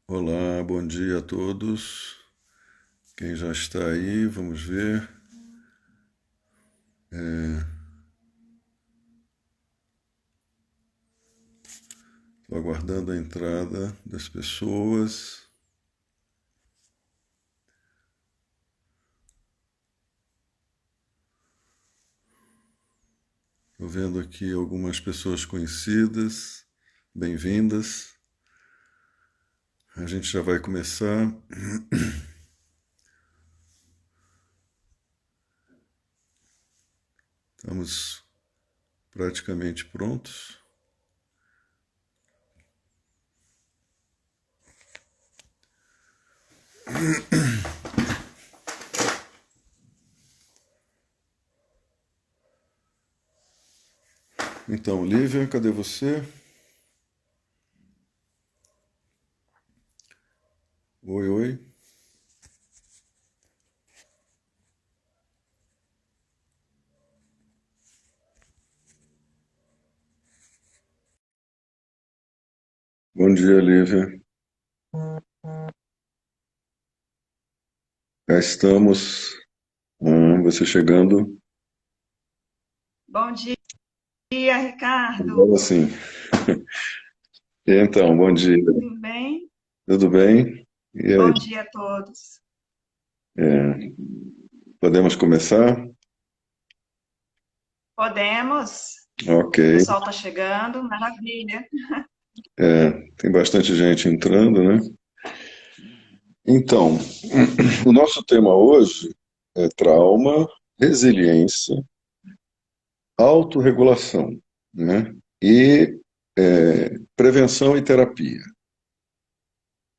Olá, bom dia a todos. Quem já está aí, vamos ver. Estou aguardando a entrada das pessoas. Estou vendo aqui algumas pessoas conhecidas. Bem-vindas. A gente já vai começar. Estamos praticamente prontos. Então, Lívia, cadê você? Oi, oi. Bom dia, Lívia. Já estamos. Você chegando. Bom dia, Ricardo. Agora sim. E então, bom dia. Tudo bem? Tudo bem? E aí? Bom dia a todos. É, podemos começar? Podemos? Ok. O pessoal está chegando, maravilha. Tem bastante gente entrando, né? Então, o nosso tema hoje é trauma, resiliência, autorregulação, né? E prevenção e terapia.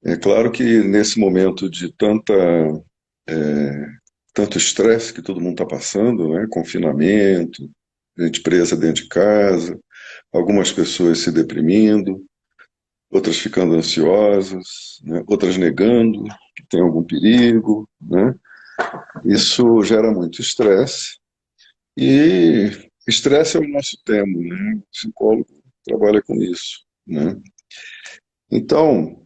É claro que nesse momento de tanto estresse que todo mundo está passando, né? Confinamento, gente presa dentro de casa, algumas pessoas se deprimindo, outras ficando ansiosas, né? Outras negando que tem algum perigo, né? Isso gera muito estresse e estresse é o nosso tema, né? O psicólogo trabalha com isso, né? Então,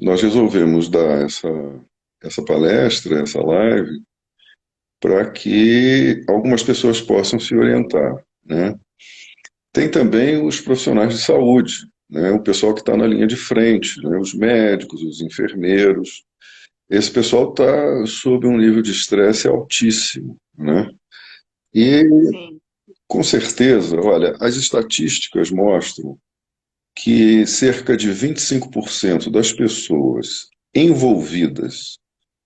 nós resolvemos dar essa palestra, essa live, para que algumas pessoas possam se orientar, né? Tem também os profissionais de saúde, né? O pessoal que está na linha de frente, né? Os médicos, os enfermeiros. Esse pessoal está sob um nível de estresse altíssimo, né? E, Sim. com certeza, olha, as estatísticas mostram que cerca de 25% das pessoas envolvidas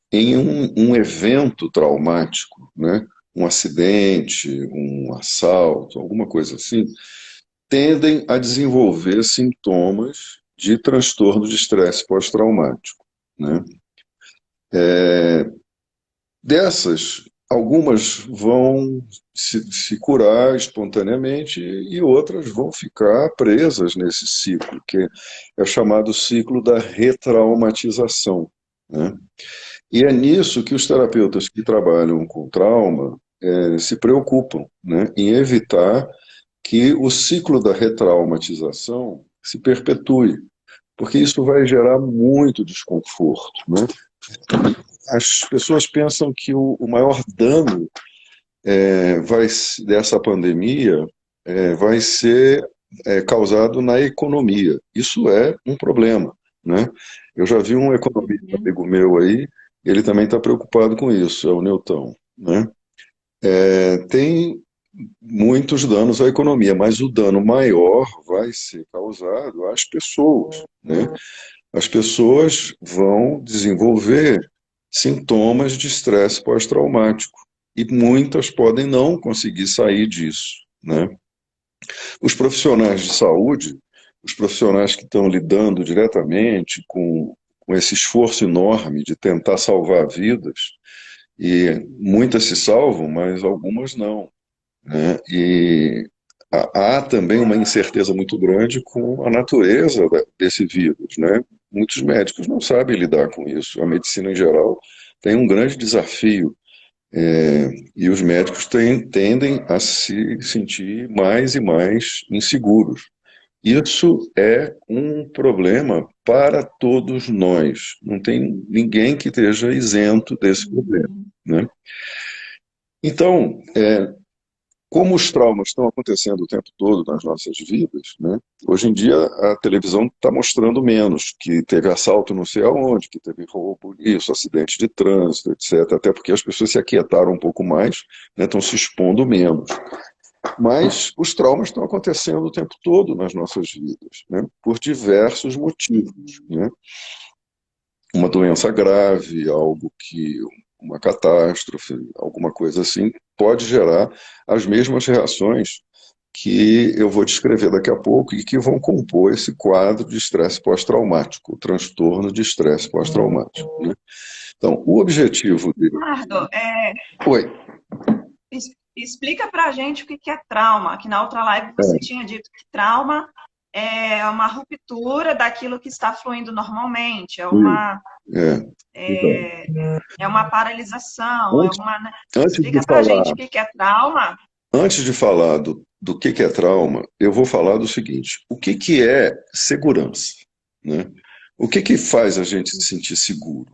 em um evento traumático, né? Um acidente, um assalto, alguma coisa assim, tendem a desenvolver sintomas de transtorno de estresse pós-traumático, né? Dessas, algumas vão se curar espontaneamente e outras vão ficar presas nesse ciclo, que é o chamado ciclo da retraumatização, né? E é nisso que os terapeutas que trabalham com trauma se preocupam, né? Em evitar que o ciclo da retraumatização se perpetue, porque isso vai gerar muito desconforto, né? As pessoas pensam que o maior dano dessa pandemia vai ser causado na economia. Isso é um problema, né? Eu já vi um economista Uhum. amigo meu aí, ele também está preocupado com isso, é o Newton, né? Tem muitos danos à economia, mas o dano maior vai ser causado às pessoas, né? As pessoas vão desenvolver sintomas de estresse pós-traumático e muitas podem não conseguir sair disso, né? Os profissionais de saúde, os profissionais que estão lidando diretamente com esse esforço enorme de tentar salvar vidas, e muitas se salvam, mas algumas não, né? E há também uma incerteza muito grande com a natureza desse vírus, né? Muitos médicos não sabem lidar com isso. A medicina em geral tem um grande desafio e os médicos tendem a se sentir mais e mais inseguros. Isso é um problema para todos nós. Não tem ninguém que esteja isento desse problema, Uhum. né? Então, como os traumas estão acontecendo o tempo todo nas nossas vidas, né? Hoje em dia a televisão está mostrando menos, que teve assalto não sei aonde, que teve roubo, isso, acidente de trânsito, etc. Até porque as pessoas se aquietaram um pouco mais, né? Estão se expondo menos. Mas os traumas estão acontecendo o tempo todo nas nossas vidas, né? Por diversos motivos, né? Uma doença grave, algo que uma catástrofe, alguma coisa assim, pode gerar as mesmas reações que eu vou descrever daqui a pouco e que vão compor esse quadro de estresse pós-traumático, o transtorno de estresse pós-traumático, né? Então, o objetivo dele... Ricardo, Oi. explica pra gente o que que é trauma, que na outra live você tinha dito que trauma é uma ruptura daquilo que está fluindo normalmente, É, então, é, é uma paralisação, é antes, uma, né? antes de Explica pra gente falar o que que é trauma. Antes de falar do que é trauma, eu vou falar do seguinte: o que é segurança, né? O que faz a gente se sentir seguro?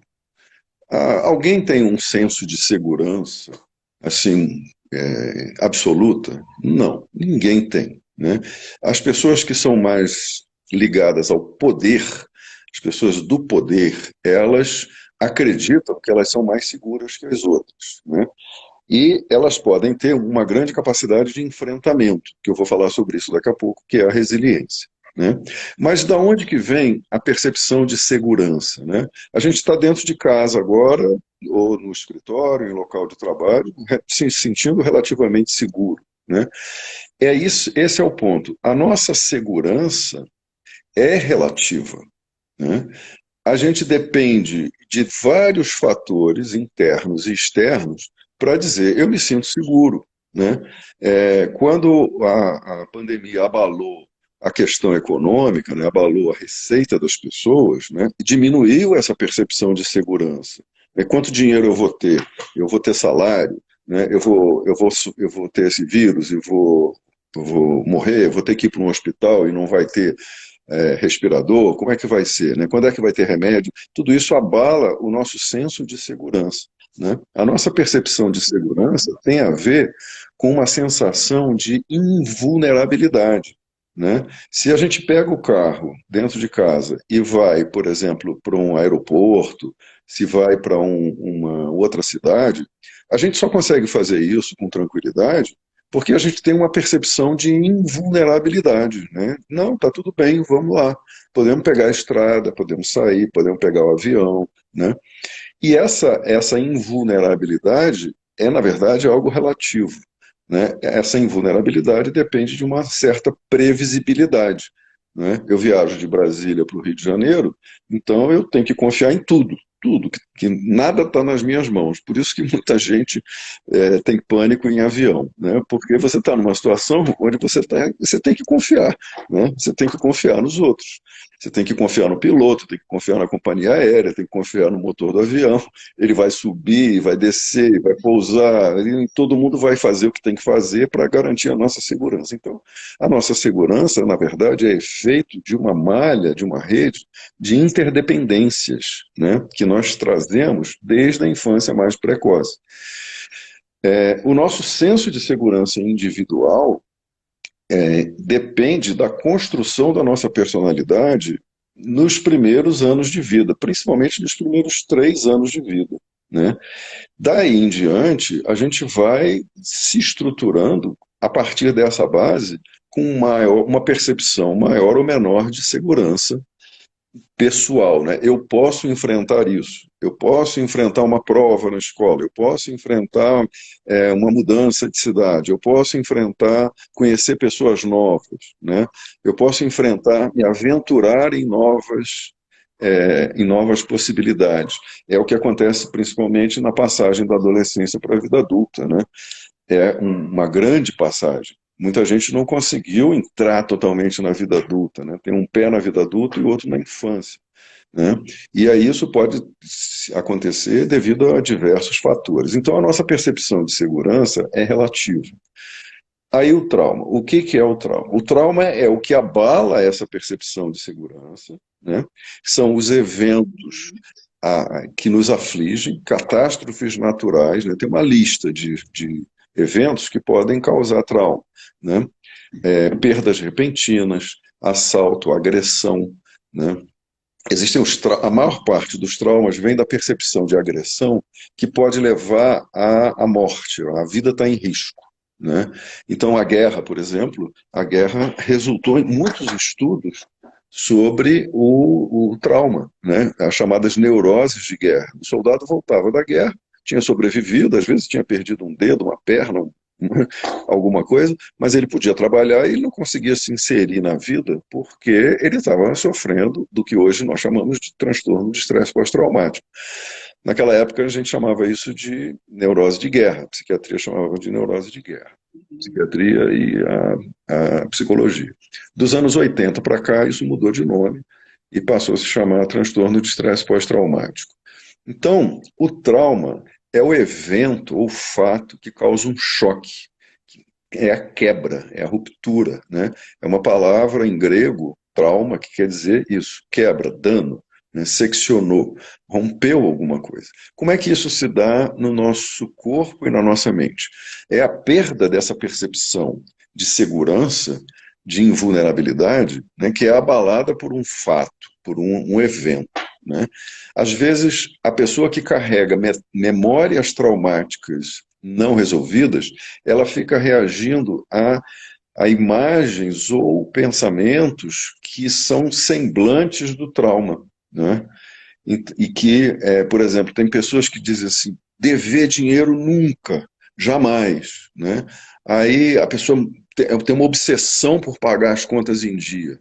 Alguém tem um senso de segurança, assim, absoluta? Não, ninguém tem, né? As pessoas que são mais ligadas ao poder, as pessoas do poder, elas acreditam que elas são mais seguras que as outras, né? E elas podem ter uma grande capacidade de enfrentamento, que eu vou falar sobre isso daqui a pouco, que é a resiliência, né? Mas da onde que vem a percepção de segurança, né? A gente está dentro de casa agora, ou no escritório, em local de trabalho, se sentindo relativamente seguro, né? É isso, esse é o ponto. A nossa segurança é relativa, né? A gente depende de vários fatores internos e externos para dizer eu me sinto seguro, né? Quando a pandemia abalou a questão econômica, né, abalou a receita das pessoas, né, diminuiu essa percepção de segurança. Quanto dinheiro eu vou ter? Eu vou ter salário? Né? Eu vou ter esse vírus e eu vou morrer? Eu vou ter que ir para um hospital e não vai ter respirador, como é que vai ser, né? Quando é que vai ter remédio? Tudo isso abala o nosso senso de segurança, né? A nossa percepção de segurança tem a ver com uma sensação de invulnerabilidade, né? Se a gente pega o carro dentro de casa e vai, por exemplo, para um aeroporto, se vai para uma outra cidade, a gente só consegue fazer isso com tranquilidade porque a gente tem uma percepção de invulnerabilidade, né? Não, tá tudo bem, vamos lá. Podemos pegar a estrada, podemos sair, podemos pegar o avião, né? E essa invulnerabilidade é, na verdade, algo relativo, né? Essa invulnerabilidade depende de uma certa previsibilidade, né? Eu viajo de Brasília para o Rio de Janeiro, então eu tenho que confiar em tudo, tudo, que nada está nas minhas mãos. Por isso que muita gente tem pânico em avião, né? Porque você está numa situação onde você tem que confiar, né? Você tem que confiar nos outros. Você tem que confiar no piloto, tem que confiar na companhia aérea, tem que confiar no motor do avião. Ele vai subir, vai descer, vai pousar, e todo mundo vai fazer o que tem que fazer para garantir a nossa segurança. Então, a nossa segurança, na verdade, é efeito de uma malha, de uma rede de interdependências, né, que nós trazemos desde a infância mais precoce. O nosso senso de segurança individual depende da construção da nossa personalidade nos primeiros anos de vida, principalmente nos primeiros 3 anos de vida, né? Daí em diante, a gente vai se estruturando a partir dessa base com uma percepção maior ou menor de segurança pessoal, né? Eu posso enfrentar isso, eu posso enfrentar uma prova na escola, eu posso enfrentar uma mudança de cidade, eu posso enfrentar, conhecer pessoas novas, né? Eu posso enfrentar, me aventurar em novas possibilidades. É o que acontece principalmente na passagem da adolescência para a vida adulta, né? Uma grande passagem. Muita gente não conseguiu entrar totalmente na vida adulta, né? Tem um pé na vida adulta e outro na infância, né? E aí isso pode acontecer devido a diversos fatores. Então a nossa percepção de segurança é relativa. Aí o trauma. O que que é o trauma? O trauma é o que abala essa percepção de segurança, né? São os eventos que nos afligem, catástrofes naturais, né? Tem uma lista de eventos que podem causar trauma, né? Perdas repentinas, assalto, agressão, né? A maior parte dos traumas vem da percepção de agressão que pode levar à morte, a vida está em risco, né? Então, a guerra, por exemplo, a guerra resultou em muitos estudos sobre o trauma, né? As chamadas neuroses de guerra. O soldado voltava da guerra, tinha sobrevivido, às vezes tinha perdido um dedo, uma perna, alguma coisa, mas ele podia trabalhar e ele não conseguia se inserir na vida porque ele estava sofrendo do que hoje nós chamamos de transtorno de estresse pós-traumático. Naquela época a gente chamava isso de neurose de guerra, a psiquiatria chamava de neurose de guerra, a psiquiatria e a psicologia. Dos anos 80 para cá isso mudou de nome e passou a se chamar transtorno de estresse pós-traumático. Então, o trauma é o evento ou fato que causa um choque, é a quebra, é a ruptura, né? É uma palavra em grego, trauma, que quer dizer isso, quebra, dano, né? Seccionou, rompeu alguma coisa. Como é que isso se dá no nosso corpo e na nossa mente? É a perda dessa percepção de segurança, de invulnerabilidade, né, que é abalada por um fato, por um evento, né? Às vezes, a pessoa que carrega memórias traumáticas não resolvidas, ela fica reagindo a imagens ou pensamentos que são semblantes do trauma, né? E que, por exemplo, tem pessoas que dizem assim, dever dinheiro nunca, jamais, né? Aí a pessoa tem uma obsessão por pagar as contas em dia.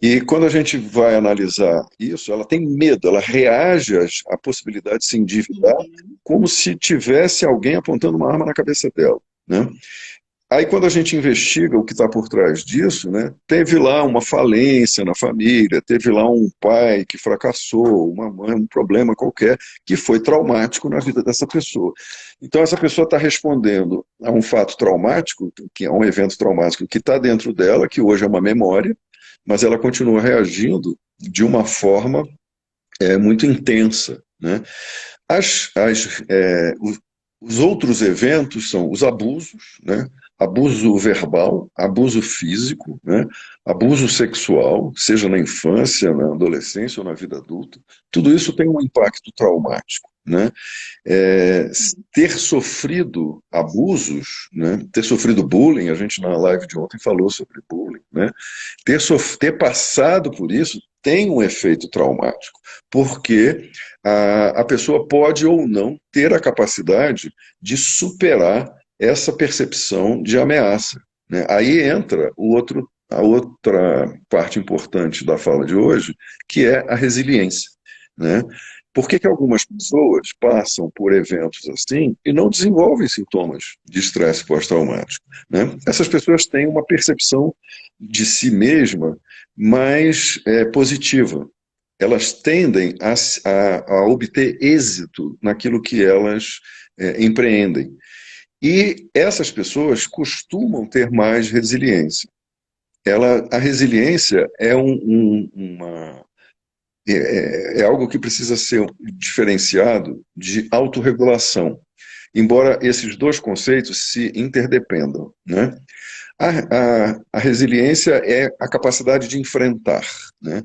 E quando a gente vai analisar isso, ela tem medo, ela reage à possibilidade de se endividar como se tivesse alguém apontando uma arma na cabeça dela, né? Aí quando a gente investiga o que está por trás disso, né, teve lá uma falência na família, teve lá um pai que fracassou, uma mãe, um problema qualquer, que foi traumático na vida dessa pessoa. Então essa pessoa está respondendo a um fato traumático, que é um evento traumático que está dentro dela, que hoje é uma memória, mas ela continua reagindo de uma forma muito intensa, né? Os outros eventos são os abusos, né? Abuso verbal, abuso físico, né? Abuso sexual, seja na infância, na adolescência ou na vida adulta. Tudo isso tem um impacto traumático, né? Ter sofrido abusos, né? Ter sofrido bullying, a gente na live de ontem falou sobre bullying, né? Ter passado por isso tem um efeito traumático, porque a pessoa pode ou não ter a capacidade de superar essa percepção de ameaça, né? Aí entra a outra parte importante da fala de hoje, que é a resiliência, né? Por que algumas pessoas passam por eventos assim e não desenvolvem sintomas de estresse pós-traumático, né? Essas pessoas têm uma percepção de si mesma mais positiva. Elas tendem a obter êxito naquilo que elas empreendem. E essas pessoas costumam ter mais resiliência. A resiliência é algo que precisa ser diferenciado de autorregulação, embora esses dois conceitos se interdependam, né? A resiliência é a capacidade de enfrentar, né?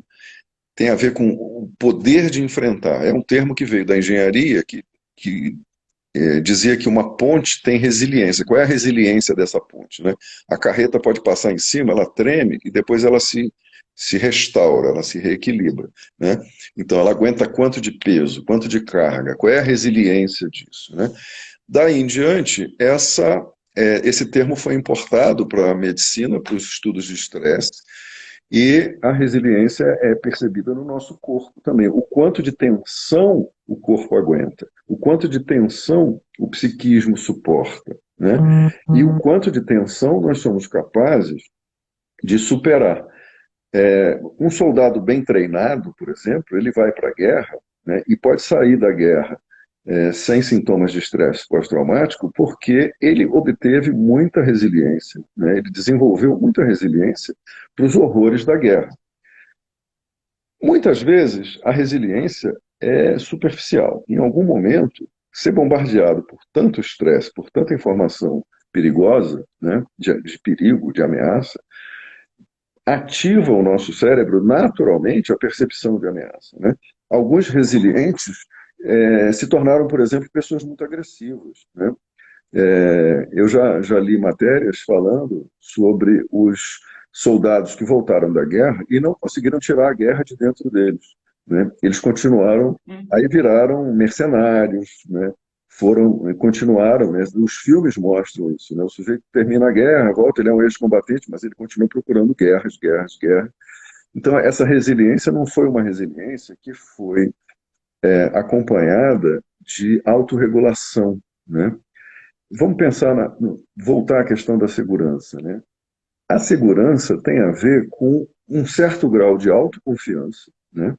Tem a ver com o poder de enfrentar. É um termo que veio da engenharia que dizia que uma ponte tem resiliência. Qual é a resiliência dessa ponte, né? A carreta pode passar em cima, ela treme e depois ela se restaura, ela se reequilibra, né? Então ela aguenta quanto de peso, quanto de carga, qual é a resiliência disso, né? Daí em diante, esse termo foi importado para a medicina, para os estudos de estresse, e a resiliência é percebida no nosso corpo também. O quanto de tensão o corpo aguenta, o quanto de tensão o psiquismo suporta, né? E o quanto de tensão nós somos capazes de superar. Um soldado bem treinado, por exemplo, ele vai para a guerra, né, e pode sair da guerra sem sintomas de estresse pós-traumático, porque ele obteve muita resiliência, né? Ele desenvolveu muita resiliência para os horrores da guerra. Muitas vezes, a resiliência é superficial. Em algum momento, ser bombardeado por tanto estresse, por tanta informação perigosa, né, de perigo, de ameaça, ativa o nosso cérebro naturalmente a percepção de ameaça, né? Alguns resilientes se tornaram, por exemplo, pessoas muito agressivas, né? Eu já li matérias falando sobre os soldados que voltaram da guerra e não conseguiram tirar a guerra de dentro deles, né? Eles continuaram, aí viraram mercenários, né? Continuaram, né? Os filmes mostram isso, né? O sujeito termina a guerra, volta, ele é um ex-combatente, mas ele continua procurando guerras, guerras, guerras. Então, essa resiliência não foi uma resiliência que foi acompanhada de autorregulação, né? Vamos pensar, voltar à questão da segurança, né? A segurança tem a ver com um certo grau de autoconfiança, né?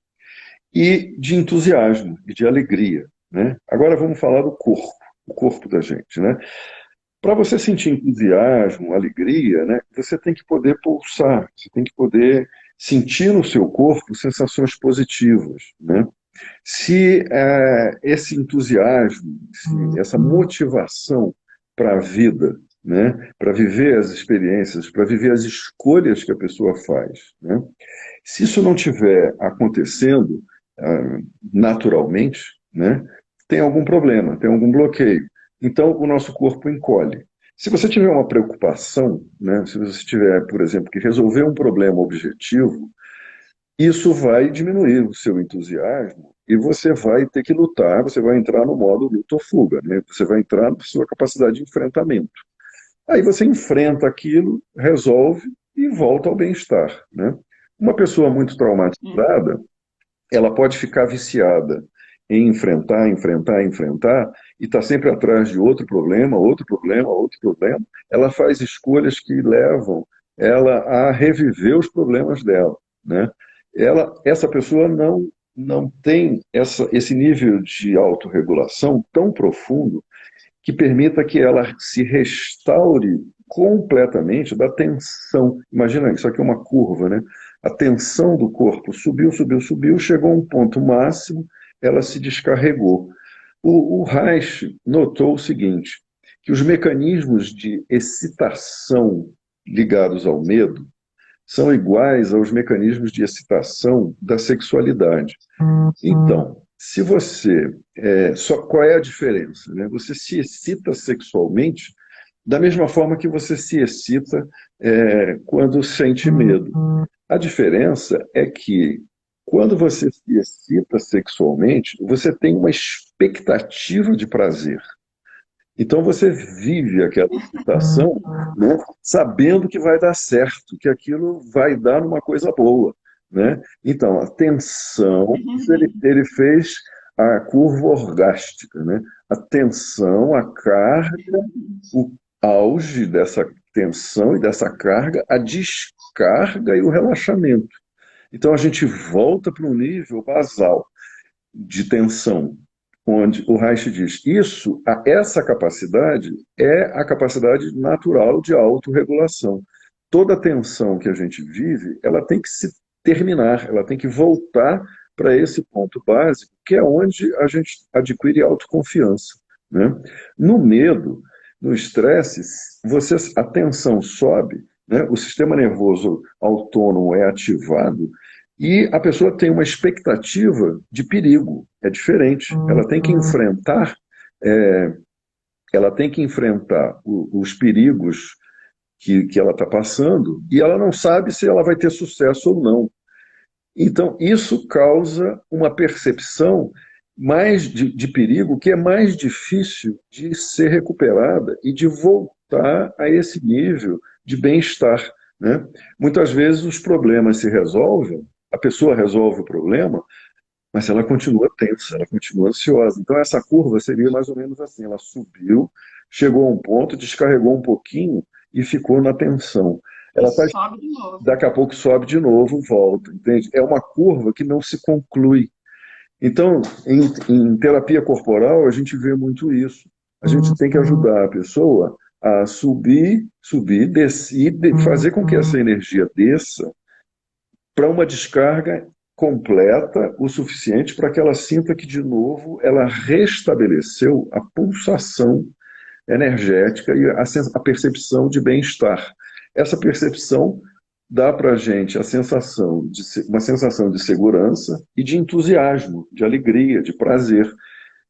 E de entusiasmo e de alegria, né? Agora vamos falar do corpo, o corpo da gente, né? Para você sentir entusiasmo, alegria, né? Você tem que poder pulsar, você tem que poder sentir no seu corpo sensações positivas, né? Se esse entusiasmo, essa motivação para a vida, né, para viver as experiências, para viver as escolhas que a pessoa faz, né, se isso não estiver acontecendo naturalmente, né, tem algum problema, tem algum bloqueio. Então, o nosso corpo encolhe. Se você tiver uma preocupação, né, se você tiver, por exemplo, que resolver um problema objetivo, isso vai diminuir o seu entusiasmo e você vai ter que lutar, você vai entrar no modo luta ou fuga, né? Você vai entrar na sua capacidade de enfrentamento. Aí você enfrenta aquilo, resolve e volta ao bem-estar, né? Uma pessoa muito traumatizada, ela pode ficar viciada em enfrentar, enfrentar, enfrentar, e está sempre atrás de outro problema, outro problema, outro problema. Ela faz escolhas que levam ela a reviver os problemas dela, né? Essa pessoa não tem esse nível de autorregulação tão profundo que permita que ela se restaure completamente da tensão. Imagina, isso aqui é uma curva, né? A tensão do corpo subiu, subiu, subiu, chegou a um ponto máximo, ela se descarregou. O Reich notou o seguinte, que os mecanismos de excitação ligados ao medo são iguais aos mecanismos de excitação da sexualidade. Então, se você. Qual é a diferença? Né? Você se excita sexualmente da mesma forma que você se excita quando sente medo. A diferença é que quando você se excita sexualmente, você tem uma expectativa de prazer. Então você vive aquela excitação, né, sabendo que vai dar certo, que aquilo vai dar uma coisa boa, né? Então a tensão, ele fez a curva orgástica, né? A tensão, a carga, o auge dessa tensão e dessa carga, a descarga e o relaxamento. Então a gente volta para um nível basal de tensão, onde o Reich diz, essa capacidade é a capacidade natural de autorregulação. Toda tensão que a gente vive, ela tem que se terminar, ela tem que voltar para esse ponto básico, que é onde a gente adquire autoconfiança, né? No medo, no estresse, a tensão sobe, né? O sistema nervoso autônomo é ativado, e a pessoa tem uma expectativa de perigo, é diferente. Ela tem que enfrentar, os perigos que ela está passando e ela não sabe se ela vai ter sucesso ou não. Então, isso causa uma percepção mais de perigo que é mais difícil de ser recuperada e de voltar a esse nível de bem-estar, né? Muitas vezes os problemas se resolvem, a pessoa resolve o problema, mas ela continua tensa, ela continua ansiosa. Então, essa curva seria mais ou menos assim: ela subiu, chegou a um ponto, descarregou um pouquinho e ficou na tensão. Sobe de novo. Daqui a pouco sobe de novo, volta, entende? É uma curva que não se conclui. Então, em terapia corporal, a gente vê muito isso. A gente tem que ajudar a pessoa a subir, descer, fazer com que essa energia desça para uma descarga completa o suficiente para que ela sinta que, de novo, ela restabeleceu a pulsação energética e a percepção de bem-estar. Essa percepção dá para a gente uma sensação de segurança e de entusiasmo, de alegria, de prazer,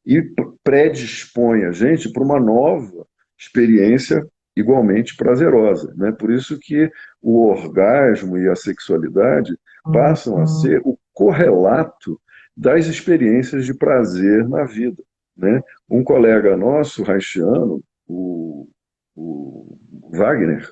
e predispõe a gente para uma nova experiência igualmente prazerosa, né? Por isso que o orgasmo e a sexualidade passam a ser o correlato das experiências de prazer na vida, né? Um colega nosso, haitiano, o Wagner,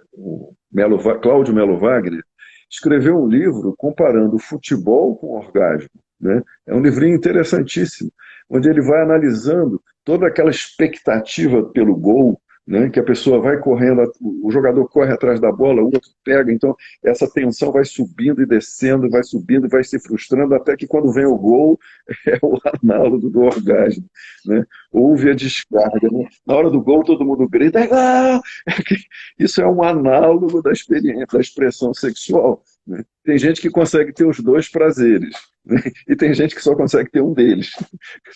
Cláudio Melo Wagner, escreveu um livro comparando futebol com orgasmo, né? É um livrinho interessantíssimo, onde ele vai analisando toda aquela expectativa pelo gol, né, que a pessoa vai correndo, o jogador corre atrás da bola, o outro pega, então essa tensão vai subindo e descendo, vai subindo e vai se frustrando, até que quando vem o gol, é o análogo do orgasmo, né? Houve a descarga, né? Na hora do gol todo mundo grita, ah! Isso é um análogo da experiência, da expressão sexual, né? Tem gente que consegue ter os dois prazeres, né? E tem gente que só consegue ter um deles,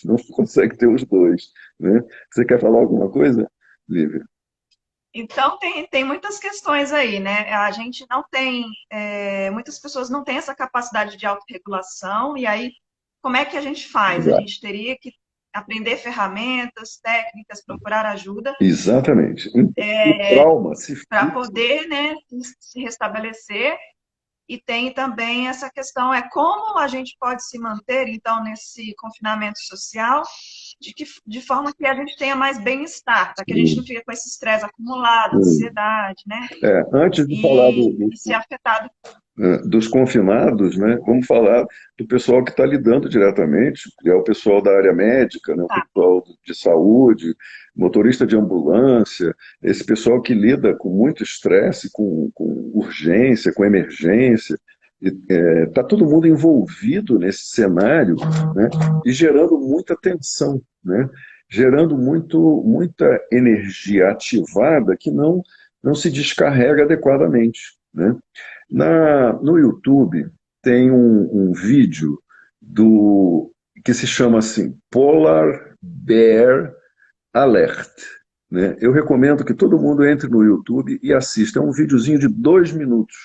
não consegue ter os dois, né? Você quer falar alguma coisa, Lívia? Então, tem muitas questões aí, né? A gente não tem, muitas pessoas não têm essa capacidade de autorregulação, e aí, como é que a gente faz? A Exato. gente teria que aprender ferramentas, técnicas, procurar ajuda Exatamente. O trauma se para fixa. poder, né, se restabelecer. E tem também essa questão, como a gente pode se manter, então, nesse confinamento social, de forma que a gente tenha mais bem-estar, para que a gente não fique com esse estresse acumulado, ansiedade, né? Antes de falar E ser afetado. dos confinados, né, vamos falar do pessoal que está lidando diretamente, que é o pessoal da área médica, né, o Tá. pessoal de saúde, motorista de ambulância, esse pessoal que lida com muito estresse, com urgência, com emergência. Está todo mundo envolvido nesse cenário, né, e gerando muita tensão, né, gerando muita energia ativada que não se descarrega adequadamente, né? No YouTube tem um vídeo que se chama assim, Polar Bear Alert, né? Eu recomendo que todo mundo entre no YouTube e assista. É um videozinho de 2 minutos.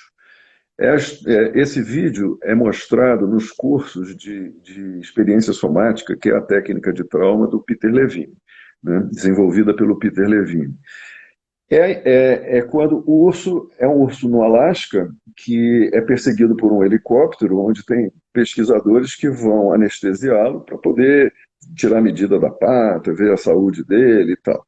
Esse vídeo é mostrado nos cursos de experiência somática, que é a técnica de trauma do Peter Levine, né? Desenvolvida pelo Peter Levine. Quando o urso é um urso no Alasca que é perseguido por um helicóptero, onde tem pesquisadores que vão anestesiá-lo para poder tirar a medida da pata, ver a saúde dele e tal.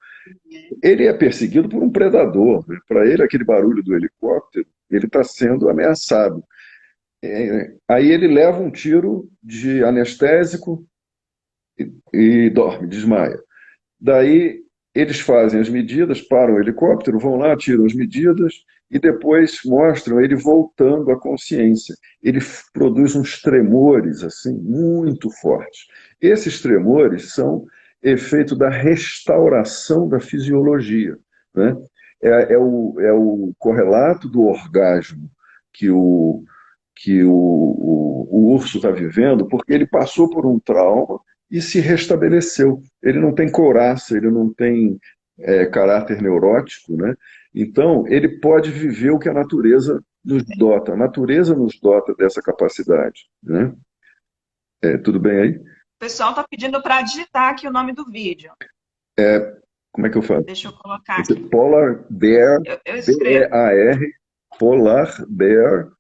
Ele é perseguido por um predador, né? Para ele, aquele barulho do helicóptero, ele está sendo ameaçado. Aí ele leva um tiro de anestésico e dorme, desmaia. Daí eles fazem as medidas, param o helicóptero, vão lá, tiram as medidas e depois mostram ele voltando à consciência. Ele produz uns tremores assim muito fortes. Esses tremores são efeito da restauração da fisiologia, né? É o correlato do orgasmo que o urso está vivendo, porque ele passou por um trauma e se restabeleceu. Ele não tem couraça, ele não tem caráter neurótico, né? Então, ele pode viver o que a natureza nos dota. A natureza nos dota dessa capacidade, né? Tudo bem aí? O pessoal está pedindo para digitar aqui o nome do vídeo. Como é que eu faço? Deixa eu colocar aqui. Polar Bear, Eu escrevo. B-E-A-R, Polar Bear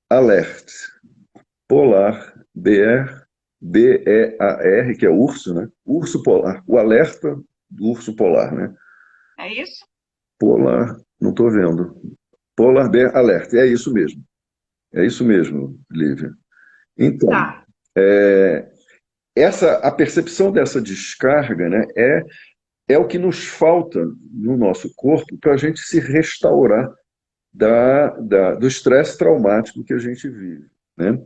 Alert. Polar Bear, B-E-A-R, que é urso, né? Urso polar. O alerta do urso polar, né? É isso? Polar, não estou vendo. Polar Bear Alert, é isso mesmo. É isso mesmo, Lívia. Então, Tá. a percepção dessa descarga, né, é o que nos falta no nosso corpo para a gente se restaurar do estresse traumático que a gente vive, né?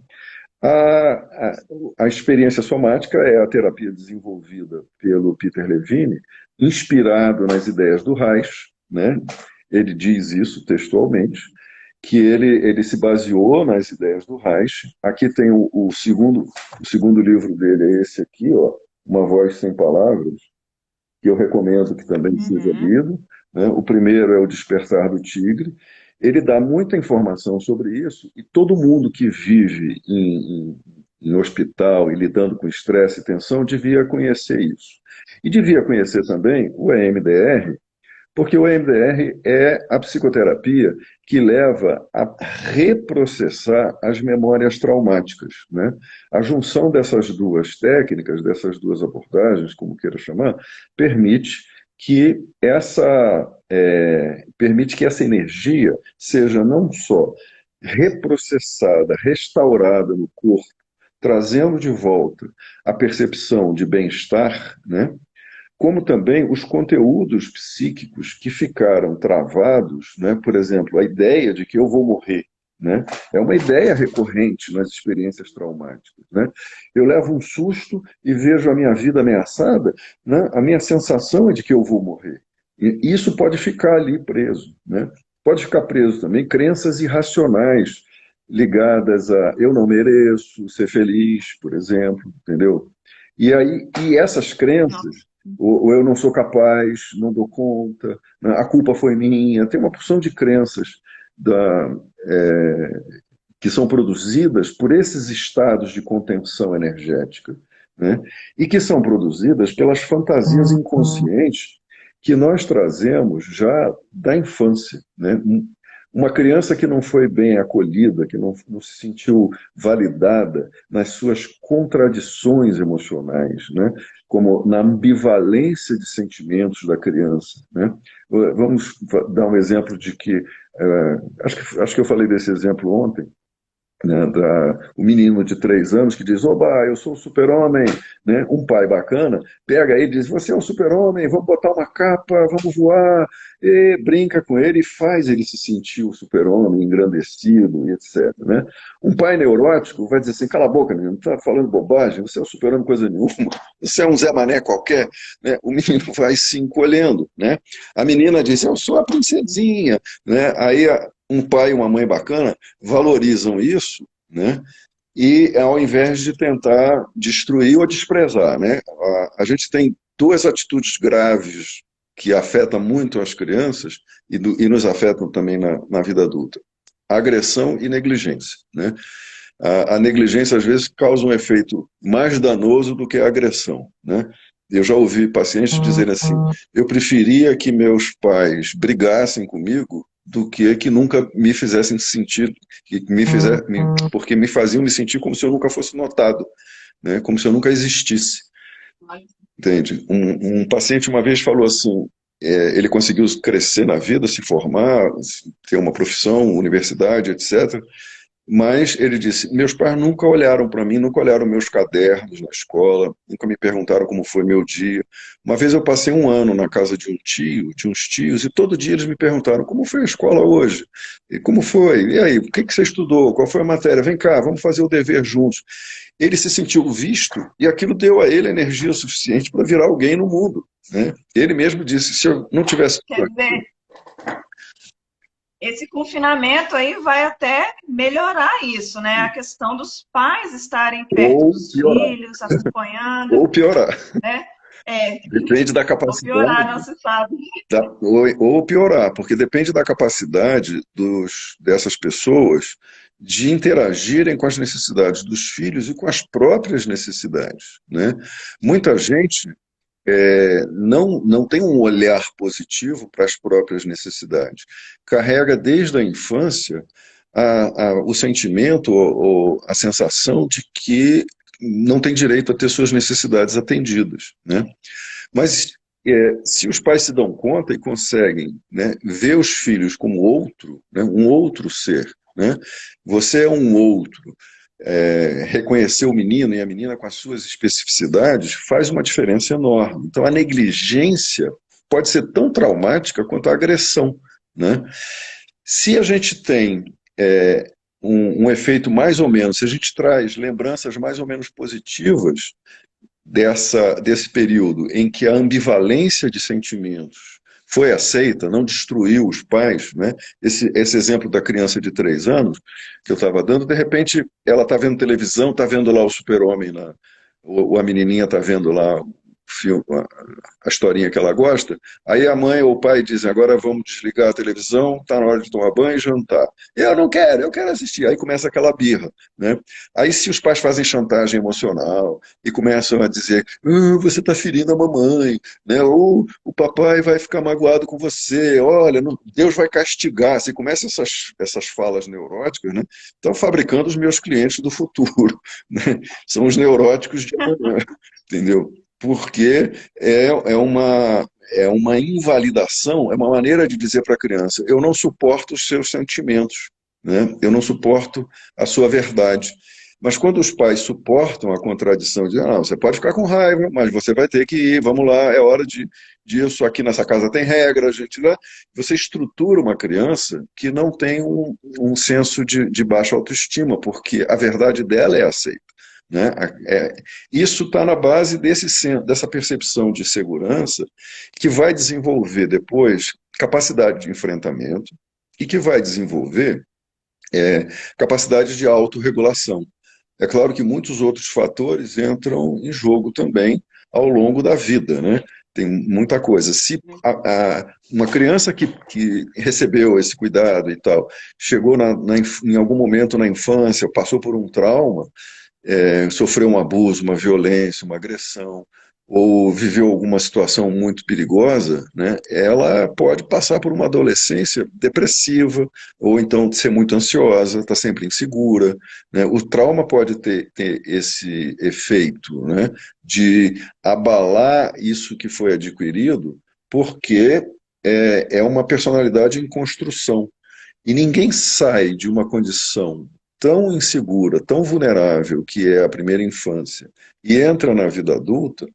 A, a, a experiência somática é a terapia desenvolvida pelo Peter Levine, inspirado nas ideias do Reich, né? Ele diz isso textualmente, que ele se baseou nas ideias do Reich. Aqui tem o segundo livro dele, é esse aqui, ó, Uma Voz Sem Palavras, que eu recomendo que também seja Uhum. lido, né? O primeiro é O Despertar do Tigre. Ele dá muita informação sobre isso e todo mundo que vive em hospital e lidando com estresse e tensão devia conhecer isso. E devia conhecer também o EMDR, porque o EMDR é a psicoterapia que leva a reprocessar as memórias traumáticas, né? A junção dessas duas técnicas, dessas duas abordagens, como queira chamar, permite permite que essa energia seja não só reprocessada, restaurada no corpo, trazendo de volta a percepção de bem-estar, né? Como também os conteúdos psíquicos que ficaram travados, né? Por exemplo, a ideia de que eu vou morrer, né? É uma ideia recorrente nas experiências traumáticas, né? Eu levo um susto e vejo a minha vida ameaçada, né? A minha sensação é de que eu vou morrer. E isso pode ficar ali preso, né? Pode ficar preso também crenças irracionais ligadas a eu não mereço ser feliz, por exemplo, entendeu? E essas crenças, Nossa. ou eu não sou capaz, não dou conta, né? A culpa foi minha. Tem uma porção de crenças da, é, que são produzidas por esses estados de contenção energética, né? E que são produzidas pelas fantasias inconscientes que nós trazemos já da infância, né? Uma criança que não foi bem acolhida, que não se sentiu validada nas suas contradições emocionais, né? Como na ambivalência de sentimentos da criança, né? Vamos dar um exemplo de que, acho que eu falei desse exemplo ontem, né, o menino de 3 anos que diz, oba, eu sou o super-homem, né? Um pai bacana pega ele e diz, você é o super-homem, vamos botar uma capa, vamos voar, e brinca com ele e faz ele se sentir o super-homem, engrandecido e etc. Né? Um pai neurótico vai dizer assim, cala a boca, menino, não está falando bobagem, você é o super-homem coisa nenhuma, você é um Zé Mané qualquer, né? O menino vai se encolhendo, né? A menina diz, eu sou a princesinha, né? Aí um pai e uma mãe bacana valorizam isso, né? E ao invés de tentar destruir ou desprezar, né? A gente tem duas atitudes graves que afetam muito as crianças e nos afetam também na vida adulta: agressão e negligência, né? A negligência às vezes causa um efeito mais danoso do que a agressão, né? Eu já ouvi pacientes dizerem assim: eu preferia que meus pais brigassem comigo do que nunca me fizessem sentir, porque me faziam me sentir como se eu nunca fosse notado, né? Como se eu nunca existisse. Entende? Um paciente uma vez falou assim: ele conseguiu crescer na vida, se formar, ter uma profissão, universidade, etc. Mas ele disse: meus pais nunca olharam para mim, nunca olharam meus cadernos na escola, nunca me perguntaram como foi meu dia. Uma vez eu passei um ano na casa de um tio, de uns tios, e todo dia eles me perguntaram: como foi a escola hoje? E como foi? E aí, o que você estudou? Qual foi a matéria? Vem cá, vamos fazer o dever juntos. Ele se sentiu visto e aquilo deu a ele energia suficiente para virar alguém no mundo, né? Ele mesmo disse: se eu não tivesse. Quer dizer, esse confinamento aí vai até melhorar isso, né? A questão dos pais estarem perto Ou dos piorar. filhos, acompanhando, Ou piorar. né? É, Depende da ou piorar, capacidade. não se sabe. Ou piorar, porque depende da capacidade dessas pessoas de interagirem com as necessidades dos filhos e com as próprias necessidades, né? Muita gente não tem um olhar positivo para as próprias necessidades. Carrega desde a infância o sentimento ou a sensação de que não tem direito a ter suas necessidades atendidas, né? Mas se os pais se dão conta e conseguem, né, ver os filhos como outro, né, um outro ser, né, você é um outro, reconhecer o menino e a menina com as suas especificidades faz uma diferença enorme. Então a negligência pode ser tão traumática quanto a agressão, né? Se a gente tem um efeito mais ou menos, se a gente traz lembranças mais ou menos positivas desse período em que a ambivalência de sentimentos foi aceita, não destruiu os pais, né? Esse exemplo da criança de 3 anos que eu estava dando, de repente ela está vendo televisão, está vendo lá o Super-Homem, ou a menininha está vendo lá filme, a historinha que ela gosta, aí a mãe ou o pai dizem, agora vamos desligar a televisão, está na hora de tomar banho e jantar. Eu não quero, eu quero assistir. Aí começa aquela birra, né? Aí se os pais fazem chantagem emocional e começam a dizer, você está ferindo a mamãe, né? Ou o papai vai ficar magoado com você, olha, Deus vai castigar. Se começa essas falas neuróticas, né? Estão fabricando os meus clientes do futuro, né? São os neuróticos de amanhã, entendeu? Porque é uma invalidação, é uma maneira de dizer para a criança, eu não suporto os seus sentimentos, né? Eu não suporto a sua verdade. Mas quando os pais suportam a contradição de, não, você pode ficar com raiva, mas você vai ter que ir, vamos lá, é hora disso, aqui nessa casa tem regra, gente, né? Você estrutura uma criança que não tem um senso de baixa autoestima, porque a verdade dela é aceita. Né? Isso está na base dessa percepção de segurança que vai desenvolver depois capacidade de enfrentamento e que vai desenvolver capacidade de autorregulação. É claro que muitos outros fatores entram em jogo também ao longo da vida, né? Tem muita coisa. Se uma criança que recebeu esse cuidado e tal, chegou em algum momento na infância, passou por um trauma, sofreu um abuso, uma violência, uma agressão, ou viveu alguma situação muito perigosa, né, ela pode passar por uma adolescência depressiva, ou então ser muito ansiosa, estar sempre insegura. Né? O trauma pode ter esse efeito, né, de abalar isso que foi adquirido, porque é uma personalidade em construção. E ninguém sai de uma condição tão insegura, tão vulnerável que é a primeira infância, e entra na vida adulta,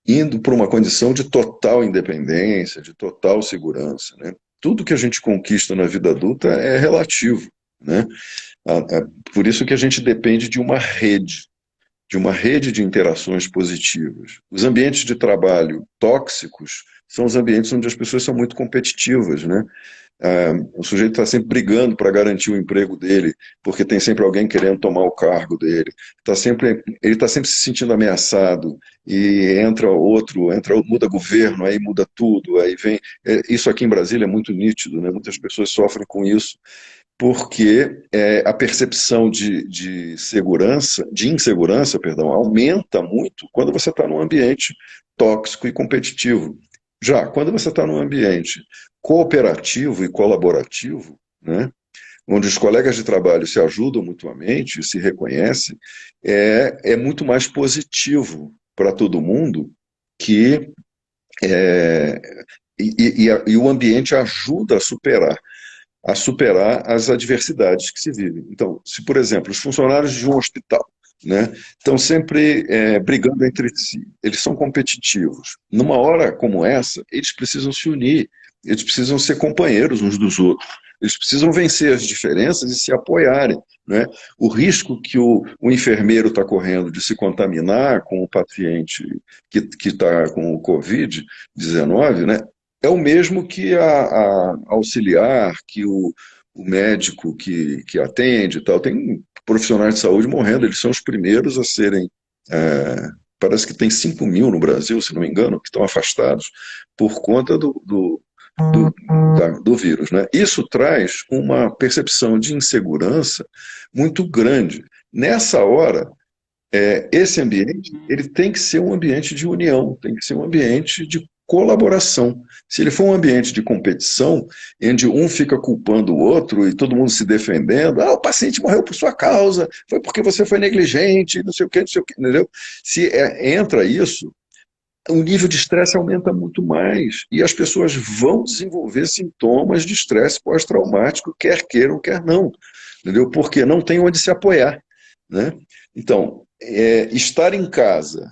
indo para uma condição de total independência, de total segurança. Né? Tudo que a gente conquista na vida adulta é relativo. Né? Por isso que a gente depende de uma rede de interações positivas. Os ambientes de trabalho tóxicos são os ambientes onde as pessoas são muito competitivas, né? O sujeito está sempre brigando para garantir o emprego dele, porque tem sempre alguém querendo tomar o cargo dele. Ele está sempre se sentindo ameaçado, e muda governo, aí muda tudo, aí vem. Isso aqui em Brasília é muito nítido, né? Muitas pessoas sofrem com isso, porque a percepção de segurança, de insegurança, perdão, aumenta muito quando você está num ambiente tóxico e competitivo. Já quando você está num ambiente cooperativo e colaborativo, né, onde os colegas de trabalho se ajudam mutuamente, se reconhecem, é muito mais positivo para todo mundo que é, e o ambiente ajuda a superar as adversidades que se vivem. Então, se, por exemplo, os funcionários de um hospital, né, estão sempre brigando entre si, eles são competitivos. Numa hora como essa, eles precisam se unir, eles precisam ser companheiros uns dos outros, eles precisam vencer as diferenças e se apoiarem. Né? O risco que o enfermeiro está correndo de se contaminar com o paciente que está com o Covid-19, né, é o mesmo que a auxiliar, que o médico que atende e tal. Tem profissionais de saúde morrendo, eles são os primeiros a serem. Parece que tem 5 mil no Brasil, se não me engano, que estão afastados por conta do vírus. Né? Isso traz uma percepção de insegurança muito grande. Nessa hora, esse ambiente ele tem que ser um ambiente de união, tem que ser um ambiente de colaboração. Se ele for um ambiente de competição, onde um fica culpando o outro e todo mundo se defendendo, o paciente morreu por sua causa, foi porque você foi negligente, não sei o quê, não sei o quê, entendeu? Se entra isso, o nível de estresse aumenta muito mais e as pessoas vão desenvolver sintomas de estresse pós-traumático, quer queiram, quer não, entendeu? Porque não tem onde se apoiar. Né? Então, estar em casa,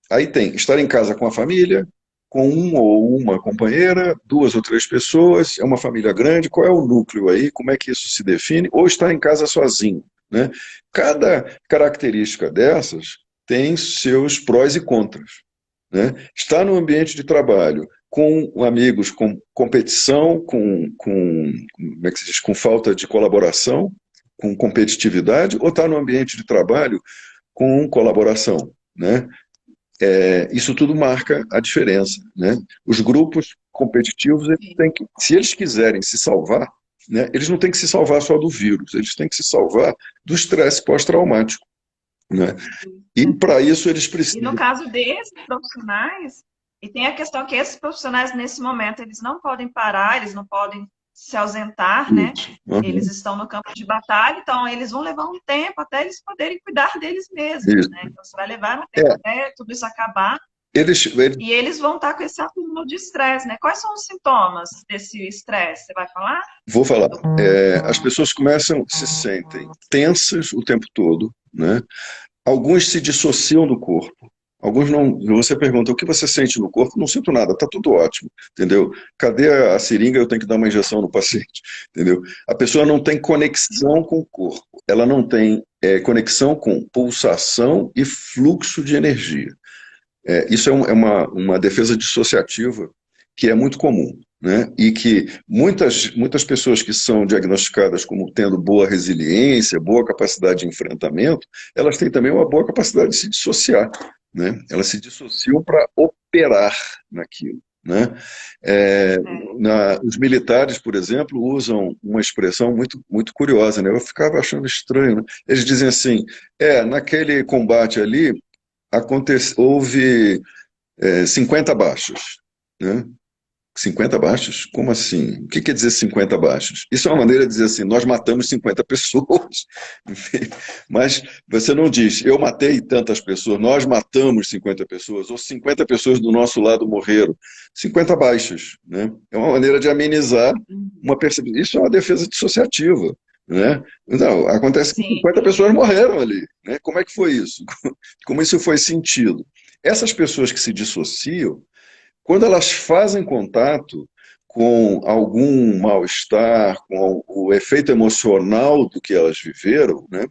aí tem estar em casa com a família, com um ou uma companheira, duas ou três pessoas, é uma família grande, qual é o núcleo aí, como é que isso se define, ou está em casa sozinho, né? Cada característica dessas tem seus prós e contras, né? Está no ambiente de trabalho com amigos, com competição, como é que se diz, com falta de colaboração, com competitividade, ou está no ambiente de trabalho com colaboração, né? Isso tudo marca a diferença, né? Os grupos competitivos, eles têm que, se eles quiserem se salvar, né, eles não têm que se salvar só do vírus, eles têm que se salvar do estresse pós-traumático, né? E para isso eles E no precisam. caso desses profissionais, e tem a questão que esses profissionais, nesse momento, eles não podem parar, eles não podem se ausentar, né? Isso. Eles Uhum. estão no campo de batalha, então eles vão levar um tempo até eles poderem cuidar deles mesmos, Isso. né? Então, você vai levar um tempo É, até tudo isso acabar, eles e eles vão estar com esse acúmulo de estresse, né? Quais são os sintomas desse estresse? Você vai falar? Vou falar. As pessoas começam, se sentem tensas o tempo todo, né? Alguns se dissociam do corpo. Alguns não. Você pergunta o que você sente no corpo? Não sinto nada, está tudo ótimo, entendeu? Cadê a seringa? Eu tenho que dar uma injeção no paciente, entendeu? A pessoa não tem conexão com o corpo, ela não tem conexão com pulsação e fluxo de energia. Isso é uma defesa dissociativa que é muito comum, né? E que muitas pessoas que são diagnosticadas como tendo boa resiliência, boa capacidade de enfrentamento, elas têm também uma boa capacidade de se dissociar, né? Elas se dissociam para operar naquilo, né? É, os militares, por exemplo, usam uma expressão muito curiosa, né? Eu ficava achando estranho, né? Eles dizem assim, naquele combate ali, houve 50 baixas, né? 50 baixas? Como assim? O que quer dizer 50 baixas? Isso é uma maneira de dizer assim, nós matamos 50 pessoas. Mas você não diz, eu matei tantas pessoas, nós matamos 50 pessoas, ou 50 pessoas do nosso lado morreram. 50 baixas, né? É uma maneira de amenizar uma percepção. Isso é uma defesa dissociativa, né? Não, acontece que Sim. 50 pessoas morreram ali, né? Como é que foi isso? Como isso foi sentido? Essas pessoas que se dissociam, quando elas fazem contato com algum mal-estar, com o efeito emocional do que elas viveram, né,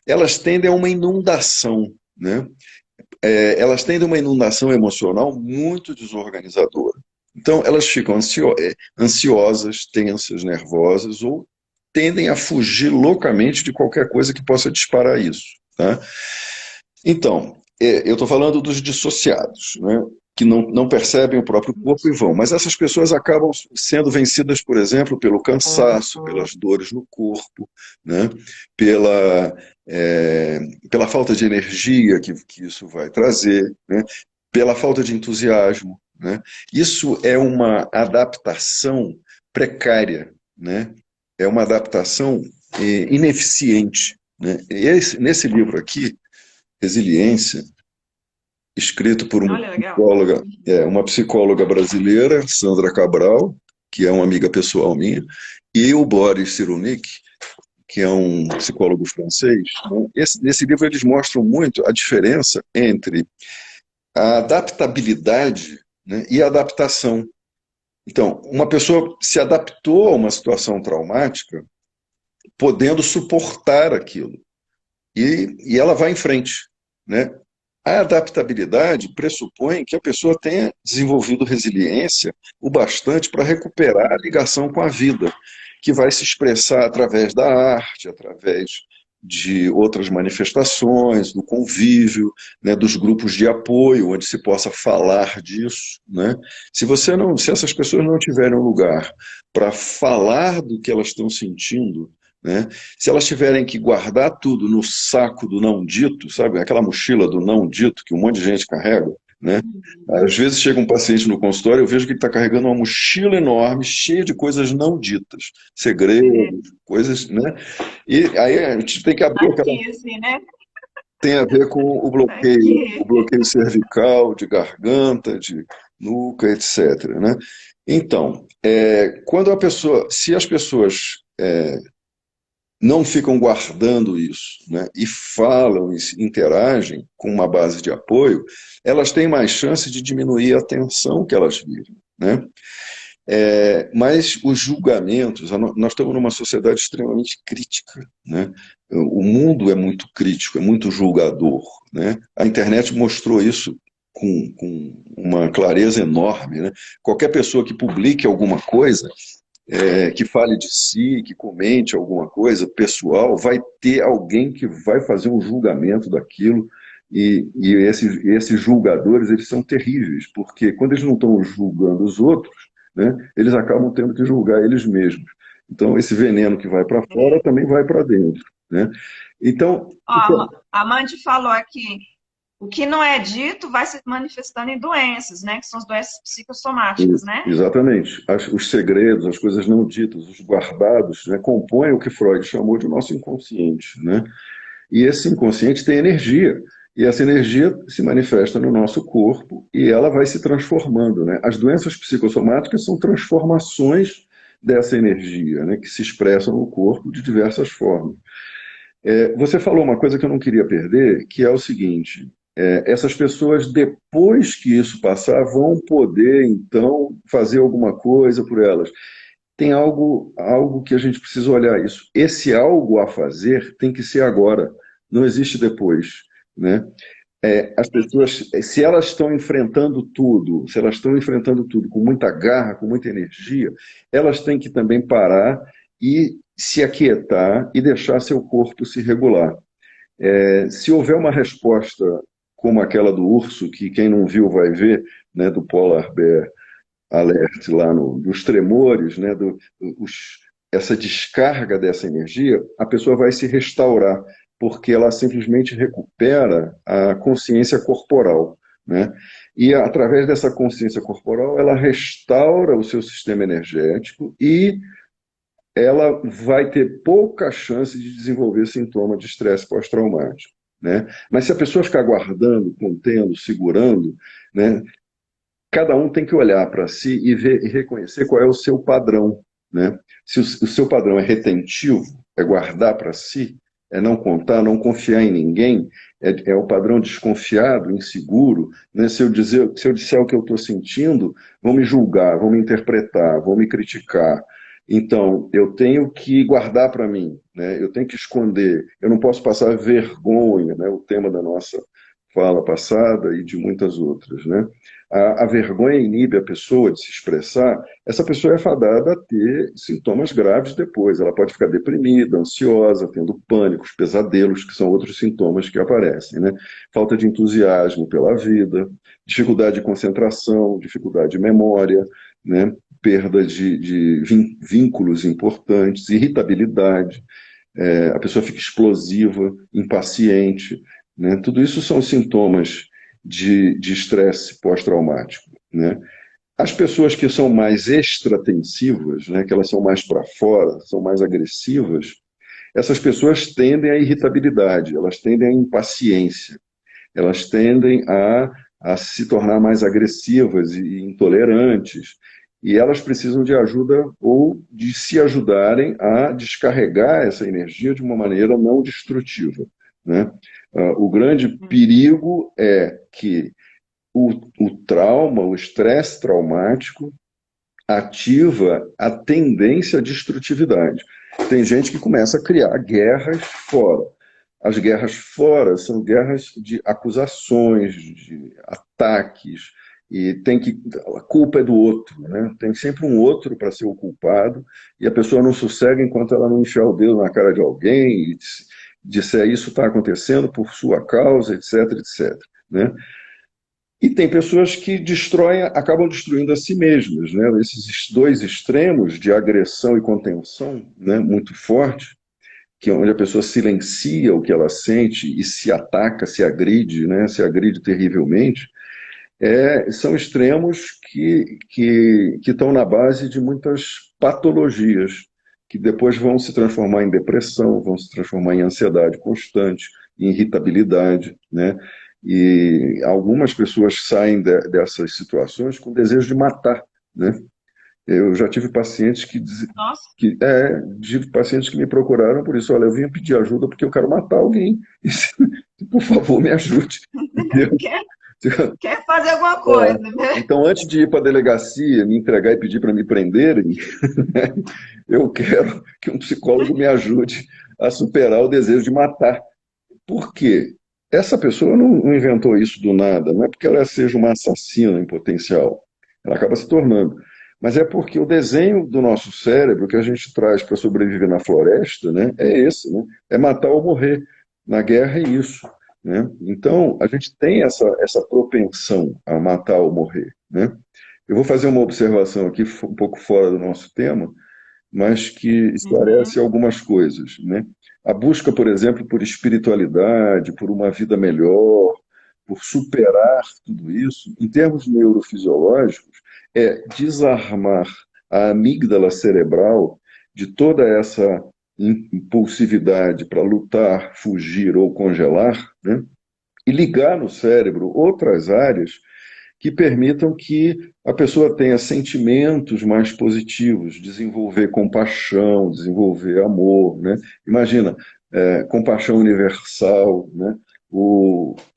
elas tendem a uma inundação, né? Elas tendem a uma inundação emocional muito desorganizadora. Então, elas ficam ansiosas, tensas, nervosas, ou tendem a fugir loucamente de qualquer coisa que possa disparar isso. Tá? Então, eu estou falando dos dissociados, né, que não percebem o próprio corpo e vão. Mas essas pessoas acabam sendo vencidas, por exemplo, pelo cansaço, pelas dores no corpo, né, pela, pela falta de energia que isso vai trazer, né, pela falta de entusiasmo. Né. Isso é uma adaptação precária, né, é uma adaptação ineficiente. Né. Nesse livro aqui, Resiliência, escrito por Olha, legal. uma psicóloga brasileira, Sandra Cabral, que é uma amiga pessoal minha, e o Boris Cyrulnik, que é um psicólogo francês. Então, nesse livro eles mostram muito a diferença entre a adaptabilidade, né, e a adaptação. Então, uma pessoa se adaptou a uma situação traumática, podendo suportar aquilo, e ela vai em frente, né? A adaptabilidade pressupõe que a pessoa tenha desenvolvido resiliência o bastante para recuperar a ligação com a vida, que vai se expressar através da arte, através de outras manifestações, do convívio, né, dos grupos de apoio, onde se possa falar disso. Né? Se essas pessoas não tiverem um lugar para falar do que elas estão sentindo, né? Se elas tiverem que guardar tudo no saco do não dito, sabe? Aquela mochila do não dito que um monte de gente carrega, né? Às vezes chega um paciente no consultório, eu vejo que ele está carregando uma mochila enorme, cheia de coisas não ditas, segredos, coisas, né? E aí a gente tem que abrir aquela. Aqui, assim, né? Tem a ver com o Aqui. bloqueio cervical, de garganta, de nuca, etc. Né? Então, se as pessoas não ficam guardando isso, né, e falam e interagem com uma base de apoio, elas têm mais chance de diminuir a tensão que elas vivem, né? Mas os julgamentos, nós estamos numa sociedade extremamente crítica, né? O mundo é muito crítico, é muito julgador, né? A internet mostrou isso com uma clareza enorme, né? Qualquer pessoa que publique alguma coisa, que fale de si, que comente alguma coisa pessoal, vai ter alguém que vai fazer um julgamento daquilo, e esses julgadores, eles são terríveis, porque quando eles não estão julgando os outros, né, eles acabam tendo que julgar eles mesmos. Então, esse veneno que vai para fora É. também vai para dentro, né? Então, Ó, a Mandy falou aqui, o que não é dito vai se manifestando em doenças, né? Que são as doenças psicossomáticas, né? exatamente, os segredos, as coisas não ditas, os guardados, né, compõem o que Freud chamou de nosso inconsciente, né? E esse inconsciente tem energia. E essa energia se manifesta no nosso corpo e ela vai se transformando, né? As doenças psicossomáticas são transformações dessa energia, né, que se expressam no corpo de diversas formas. Você falou uma coisa que eu não queria perder, que é o seguinte: essas pessoas, depois que isso passar, vão poder, então, fazer alguma coisa por elas. Tem algo que a gente precisa olhar isso. Esse algo a fazer tem que ser agora, não existe depois, né? As pessoas, se elas estão enfrentando tudo, se elas estão enfrentando tudo com muita garra, com muita energia, elas têm que também parar e se aquietar e deixar seu corpo se regular. Se houver uma resposta como aquela do urso, que quem não viu vai ver, né, do Polar Bear Alert lá dos tremores, né, essa descarga dessa energia, a pessoa vai se restaurar, porque ela simplesmente recupera a consciência corporal, né? E através dessa consciência corporal, ela restaura o seu sistema energético e ela vai ter pouca chance de desenvolver sintoma de estresse pós-traumático, né? Mas se a pessoa ficar guardando, contendo, segurando, né, cada um tem que olhar para si e ver e reconhecer qual é o seu padrão, né? Se o seu padrão é retentivo, é guardar para si, é não contar, não confiar em ninguém, é o padrão desconfiado, inseguro, né? Se eu disser o que eu estou sentindo, vão me julgar, vão me interpretar, vão me criticar. Então, eu tenho que guardar para mim, né? Eu tenho que esconder, eu não posso passar vergonha, né? O tema da nossa fala passada e de muitas outras, né? A vergonha inibe a pessoa de se expressar, essa pessoa é fadada a ter sintomas graves depois. Ela pode ficar deprimida, ansiosa, tendo pânicos, pesadelos, que são outros sintomas que aparecem, né? Falta de entusiasmo pela vida, dificuldade de concentração, dificuldade de memória, né? Perda de vínculos importantes, irritabilidade, a pessoa fica explosiva, impaciente, né? Tudo isso são sintomas de estresse pós-traumático, né? As pessoas que são mais extratensivas, né, que elas são mais para fora, são mais agressivas, essas pessoas tendem à irritabilidade, elas tendem à impaciência, elas tendem a se tornar mais agressivas e intolerantes, e elas precisam de ajuda ou de se ajudarem a descarregar essa energia de uma maneira não destrutiva, né? O grande perigo é que o trauma, o estresse traumático, ativa a tendência à destrutividade. Tem gente que começa a criar guerras fora. As guerras fora são guerras de acusações, de ataques, e a culpa é do outro, né? Tem sempre um outro para ser o culpado, e a pessoa não sossega enquanto ela não enfiar o dedo na cara de alguém e disser isso está acontecendo por sua causa, etc, etc, né? E tem pessoas que acabam destruindo a si mesmas, né? Esses dois extremos de agressão e contenção, né, muito forte, que é onde a pessoa silencia o que ela sente e se ataca, se agride, né, se agride terrivelmente, são extremos que estão na base de muitas patologias, que depois vão se transformar em depressão, vão se transformar em ansiedade constante, em irritabilidade, né? E algumas pessoas saem dessas situações com desejo de matar, né? Eu já tive pacientes Nossa, tive pacientes que me procuraram por isso. Olha, eu vim pedir ajuda porque eu quero matar alguém. Por favor, me ajude. Entendeu? quer, quer fazer alguma É. coisa, né? Então, antes de ir para a delegacia, me entregar e pedir para me prenderem, eu quero que um psicólogo me ajude a superar o desejo de matar. Por quê? Essa pessoa não inventou isso do nada, não é porque ela seja uma assassina em potencial, ela acaba se tornando. Mas é porque o desenho do nosso cérebro que a gente traz para sobreviver na floresta, né, é esse, né? É matar ou morrer. Na guerra é isso, né? Então, a gente tem essa propensão a matar ou morrer, né? Eu vou fazer uma observação aqui um pouco fora do nosso tema, mas que Uhum. esclarece algumas coisas, né? A busca, por exemplo, por espiritualidade, por uma vida melhor, por superar tudo isso, em termos neurofisiológicos, é desarmar a amígdala cerebral de toda essa impulsividade para lutar, fugir ou congelar, né? E ligar no cérebro outras áreas que permitam que a pessoa tenha sentimentos mais positivos, desenvolver compaixão, desenvolver amor, né? Imagina, compaixão universal, né?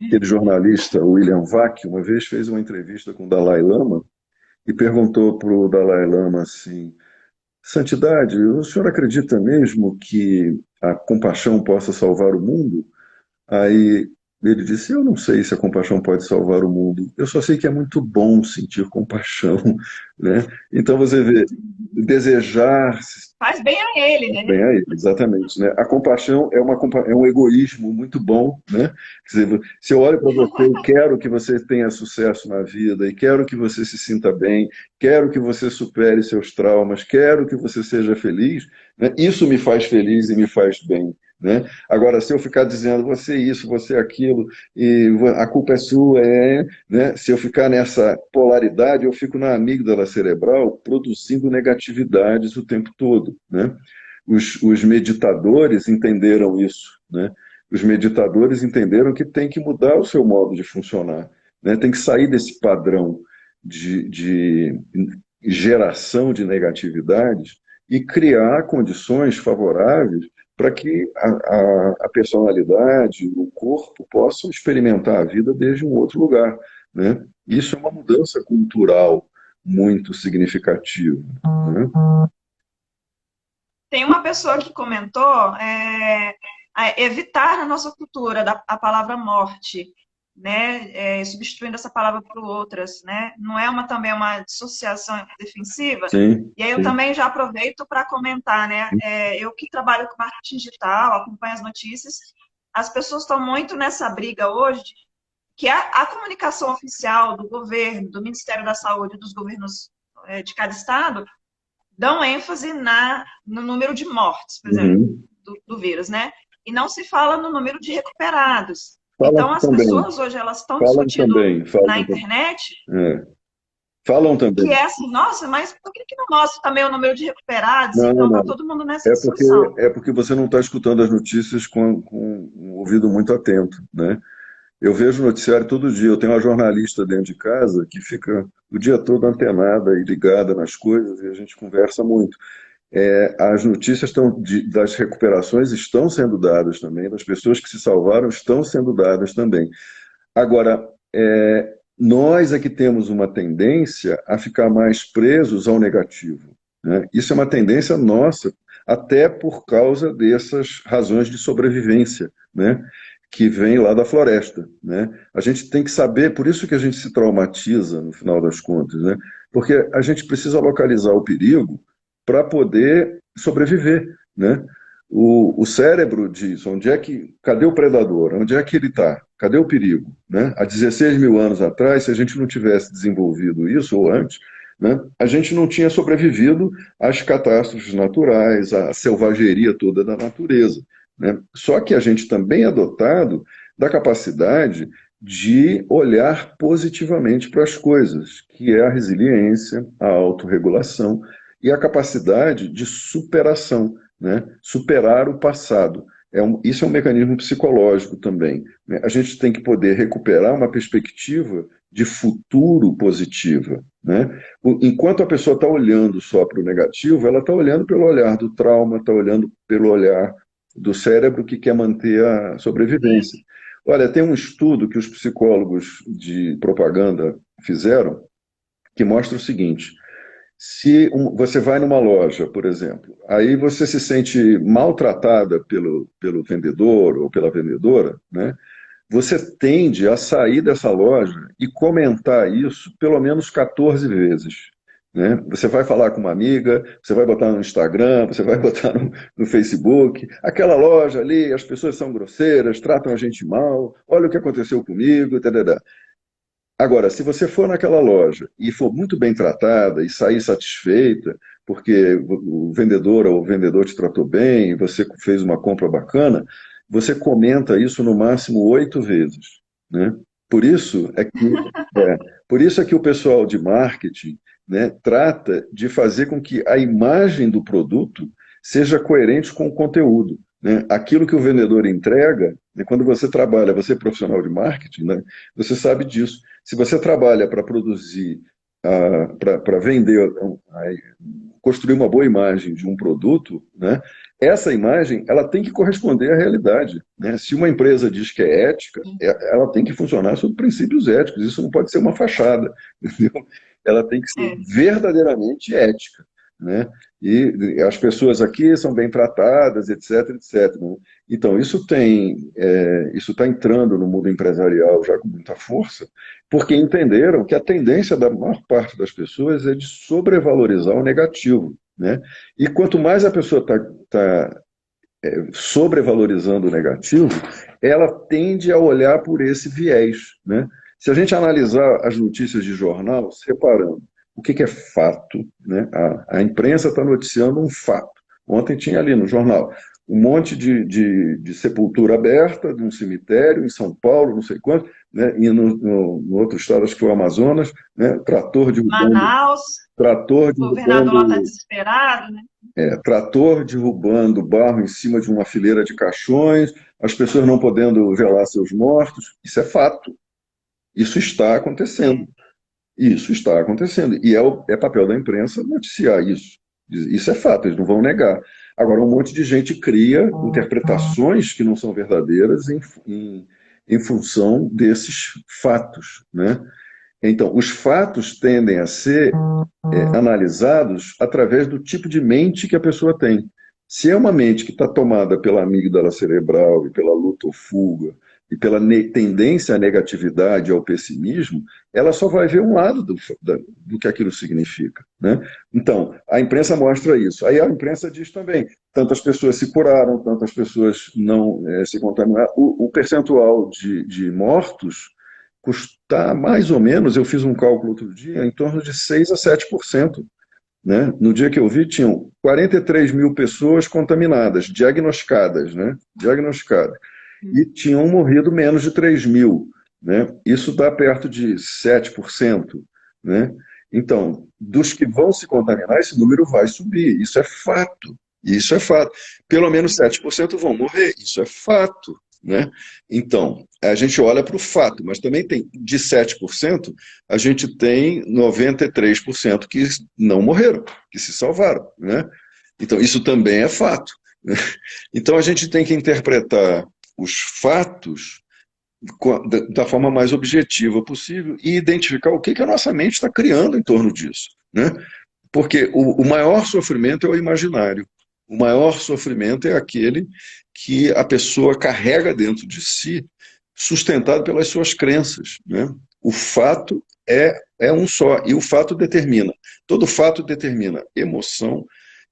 Aquele jornalista William Vac uma vez fez uma entrevista com o Dalai Lama e perguntou para o Dalai Lama assim: Santidade, o senhor acredita mesmo que a compaixão possa salvar o mundo? Aí ele disse: Eu não sei se a compaixão pode salvar o mundo, eu só sei que é muito bom sentir compaixão, né? Então você vê, desejar Faz bem a ele, né? bem a ele, exatamente, né? A compaixão é um egoísmo muito bom, né? Quer dizer, se eu olho para você e quero que você tenha sucesso na vida, e quero que você se sinta bem, quero que você supere seus traumas, quero que você seja feliz, né? Isso me faz feliz e me faz bem, né? Agora, se eu ficar dizendo você isso, você aquilo, e a culpa é sua, né? Se eu ficar nessa polaridade, eu fico na amígdala cerebral produzindo negatividades o tempo todo, né? Os meditadores entenderam isso, né? Os meditadores entenderam que tem que mudar o seu modo de funcionar, né? Tem que sair desse padrão de geração de negatividades e criar condições favoráveis para que a personalidade, o corpo possam experimentar a vida desde um outro lugar, né? Isso é uma mudança cultural muito significativa, né? Tem uma pessoa que comentou evitar na nossa cultura a palavra morte, né? Substituindo essa palavra por outras, né? Não é também uma dissociação defensiva? Sim, E aí eu sim. também já aproveito para comentar, né? Eu que trabalho com marketing digital, acompanho as notícias, as pessoas estão muito nessa briga hoje que a comunicação oficial do governo, do Ministério da Saúde, dos governos de cada estado, dão ênfase no número de mortes, por exemplo, Uhum. do vírus, né? E não se fala no número de recuperados. Falam Então, as também, pessoas hoje elas estão falam discutindo também, na falam, internet é, falam que também. é assim, nossa, mas por que não mostra também o número de recuperados? Não, Então, está não. todo mundo nessa É porque, discussão. é porque você não está escutando as notícias com um ouvido muito atento, né? Eu vejo noticiário todo dia. Eu tenho uma jornalista dentro de casa que fica o dia todo antenada e ligada nas coisas e a gente conversa muito. As notícias das recuperações estão sendo dadas também, das pessoas que se salvaram estão sendo dadas também. Agora, nós é que temos uma tendência a ficar mais presos ao negativo, né? Isso é uma tendência nossa, até por causa dessas razões de sobrevivência, né? Que vem lá da floresta, né? A gente tem que saber, por isso que a gente se traumatiza no final das contas, né? Porque a gente precisa localizar o perigo para poder sobreviver, né? O cérebro diz cadê o predador? Onde é que ele está? Cadê o perigo? Né? Há 16 mil anos atrás, se a gente não tivesse desenvolvido isso, ou antes, né, a gente não tinha sobrevivido às catástrofes naturais, à selvageria toda da natureza. Né? Só que a gente também é dotado da capacidade de olhar positivamente para as coisas, que é a resiliência, a autorregulação e a capacidade de superação, né? Superar o passado. isso é um mecanismo psicológico também, né? A gente tem que poder recuperar uma perspectiva de futuro positiva, né? Enquanto a pessoa está olhando só para o negativo, ela está olhando pelo olhar do trauma, está olhando pelo olhar do cérebro que quer manter a Sim. sobrevivência. Olha, tem um estudo que os psicólogos de propaganda fizeram que mostra o seguinte: se você vai numa loja, por exemplo, aí você se sente maltratada pelo vendedor ou pela vendedora, né? Você tende a sair dessa loja e comentar isso pelo menos 14 vezes. Né? Você vai falar com uma amiga, você vai botar no Instagram, você vai botar no Facebook, aquela loja ali, as pessoas são grosseiras, tratam a gente mal, olha o que aconteceu comigo, tadadá. Agora, se você for naquela loja e for muito bem tratada e sair satisfeita, porque o vendedor ou o vendedor te tratou bem, você fez uma compra bacana, você comenta isso no máximo 8 vezes, né? Por isso é que, é, por isso é que o pessoal de marketing, né, trata de fazer com que a imagem do produto seja coerente com o conteúdo. Né? Aquilo que o vendedor entrega, né, quando você trabalha, você é profissional de marketing, né, você sabe disso. Se você trabalha para produzir, para vender, construir uma boa imagem de um produto, né, essa imagem ela tem que corresponder à realidade. Né? Se uma empresa diz que é ética, ela tem que funcionar sob princípios éticos. Isso não pode ser uma fachada. Entendeu? Ela tem que ser É. verdadeiramente ética. Né? E as pessoas aqui são bem tratadas, etc, etc. Né? Então, isso está entrando no mundo empresarial já com muita força, porque entenderam que a tendência da maior parte das pessoas é de sobrevalorizar o negativo. Né? E quanto mais a pessoa está sobrevalorizando o negativo, ela tende a olhar por esse viés. Né? Se a gente analisar as notícias de jornal, separando o que é fato, né? A imprensa está noticiando um fato. Ontem tinha ali no jornal um monte de sepultura aberta de um cemitério em São Paulo, não sei quanto, né? E no outro estado, acho que foi o Amazonas, né? Manaus, Trator o governador lá está derrubando desesperado, né? trator derrubando barro em cima de uma fileira de caixões, as pessoas não podendo velar seus mortos. Isso é fato. Isso está acontecendo. É. Isso está acontecendo. E é papel da imprensa noticiar isso. Isso é fato, eles não vão negar. Agora, um monte de gente cria interpretações que não são verdadeiras em função desses fatos. Né? Então, os fatos tendem a ser analisados através do tipo de mente que a pessoa tem. Se é uma mente que está tomada pela amígdala cerebral e pela luta ou fuga e pela tendência à negatividade e ao pessimismo, ela só vai ver um lado do que aquilo significa. Né? Então, a imprensa mostra isso. Aí a imprensa diz também, tantas pessoas se curaram, tantas pessoas não se contaminaram. O percentual de mortos custa mais ou menos, eu fiz um cálculo outro dia, em torno de 6 a 7%. Né? No dia que eu vi, tinham 43 mil pessoas contaminadas, diagnosticadas, né? Diagnosticadas. E tinham morrido menos de 3 mil. Né? Isso dá perto de 7%. Né? Então, dos que vão se contaminar, esse número vai subir. Isso é fato. Isso é fato. Pelo menos 7% vão morrer. Isso é fato. Né? Então, a gente olha para o fato, mas também tem de 7%, a gente tem 93% que não morreram, que se salvaram. Né? Então, isso também é fato. Né? Então, a gente tem que interpretar os fatos da forma mais objetiva possível e identificar o que a nossa mente está criando em torno disso. Né? Porque o maior sofrimento é o imaginário. O maior sofrimento é aquele que a pessoa carrega dentro de si, sustentado pelas suas crenças. Né? O fato é um só, e o fato determina. Todo fato determina emoção,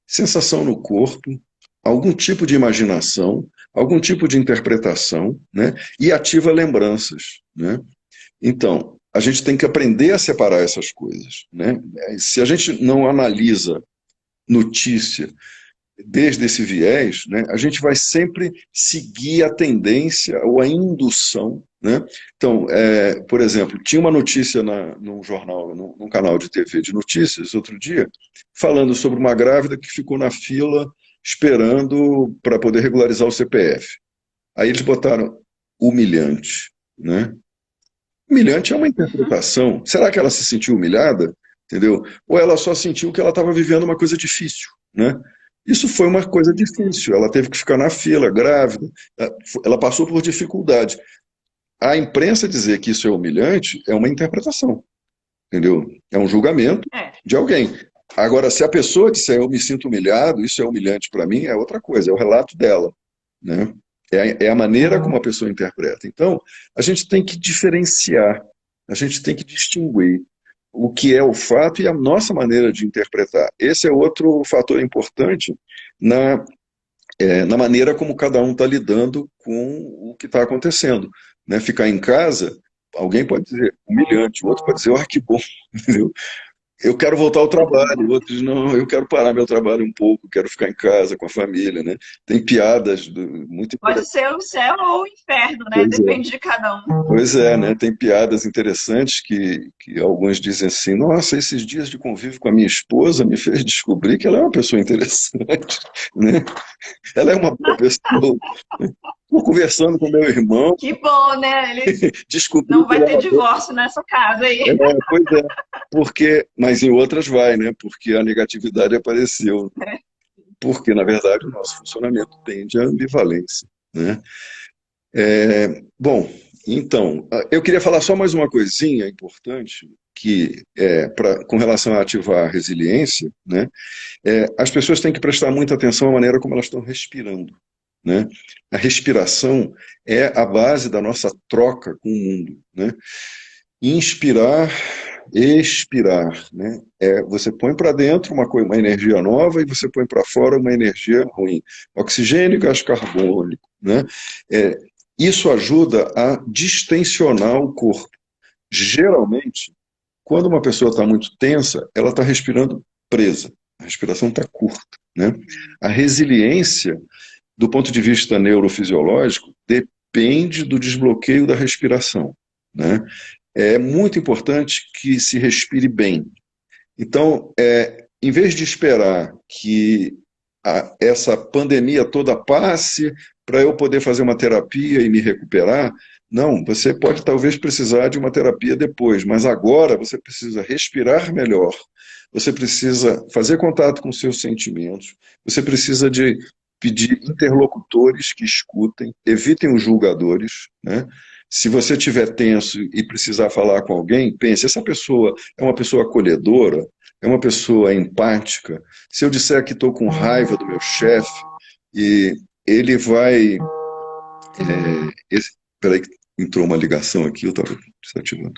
sensação no corpo, algum tipo de imaginação, algum tipo de interpretação, né? E ativa lembranças. Né? Então, a gente tem que aprender a separar essas coisas. Né? Se a gente não analisa notícia desde esse viés, né, a gente vai sempre seguir a tendência ou a indução. Né? Então, por exemplo, tinha uma notícia num jornal, num canal de TV de notícias, outro dia, falando sobre uma grávida que ficou na fila esperando para poder regularizar o CPF. Aí eles botaram humilhante, né? Humilhante é uma Uhum. interpretação. Será que ela se sentiu humilhada? Entendeu? Ou ela só sentiu que ela estava vivendo uma coisa difícil, né? Isso foi uma coisa Uhum. difícil. Ela teve que ficar na fila, grávida. Ela passou por dificuldade. A imprensa dizer que isso é humilhante é uma interpretação, entendeu? É um julgamento É. de alguém. Agora, se a pessoa disser eu me sinto humilhado, isso é humilhante para mim, é outra coisa, é o relato dela, né? É a maneira como a pessoa interpreta. Então, a gente tem que diferenciar, a gente tem que distinguir o que é o fato e a nossa maneira de interpretar. Esse é outro fator importante na, na maneira como cada um está lidando com o que está acontecendo. Né? Ficar em casa, alguém pode dizer humilhante, o outro pode dizer, ah, que bom, entendeu? Eu quero voltar ao trabalho, outros não, eu quero parar meu trabalho um pouco, quero ficar em casa com a família, né? Tem piadas muito Pode interessantes. ser o céu ou o inferno, né? Pois é. Depende de cada um. Pois é, né? Tem piadas interessantes que alguns dizem assim: nossa, esses dias de convívio com a minha esposa me fez descobrir que ela é uma pessoa interessante, né? Ela é uma boa pessoa. Estou conversando com meu irmão, Que bom, né? Ele descobri não que vai ele é ter uma boa. divórcio nessa casa aí. É, pois é, porque, mas em outras vai, né? Porque a negatividade apareceu. Porque, na verdade, o nosso funcionamento tende à ambivalência, né? Bom, então, eu queria falar só mais uma coisinha importante, que com relação a ativar a resiliência, né? As pessoas têm que prestar muita atenção à maneira como elas estão respirando, né? A respiração é a base da nossa troca com o mundo, né? Inspirar, expirar, né? Você põe para dentro uma energia nova e você põe para fora uma energia ruim. Oxigênio e gás carbônico, né? É, isso ajuda a distensionar o corpo. Geralmente, quando uma pessoa está muito tensa, ela está respirando presa. A respiração está curta, né? A resiliência, do ponto de vista neurofisiológico, depende do desbloqueio da respiração, né? É muito importante que se respire bem. Então, em vez de esperar que essa pandemia toda passe para eu poder fazer uma terapia e me recuperar, não, você pode talvez precisar de uma terapia depois, mas agora você precisa respirar melhor, você precisa fazer contato com seus sentimentos, você precisa de pedir interlocutores que escutem, evitem os julgadores, né? Se você estiver tenso e precisar falar com alguém, pense, essa pessoa é uma pessoa acolhedora, é uma pessoa empática. Se eu disser que estou com raiva do meu chefe, e ele vai. Peraí, que entrou uma ligação aqui, eu estava desativando.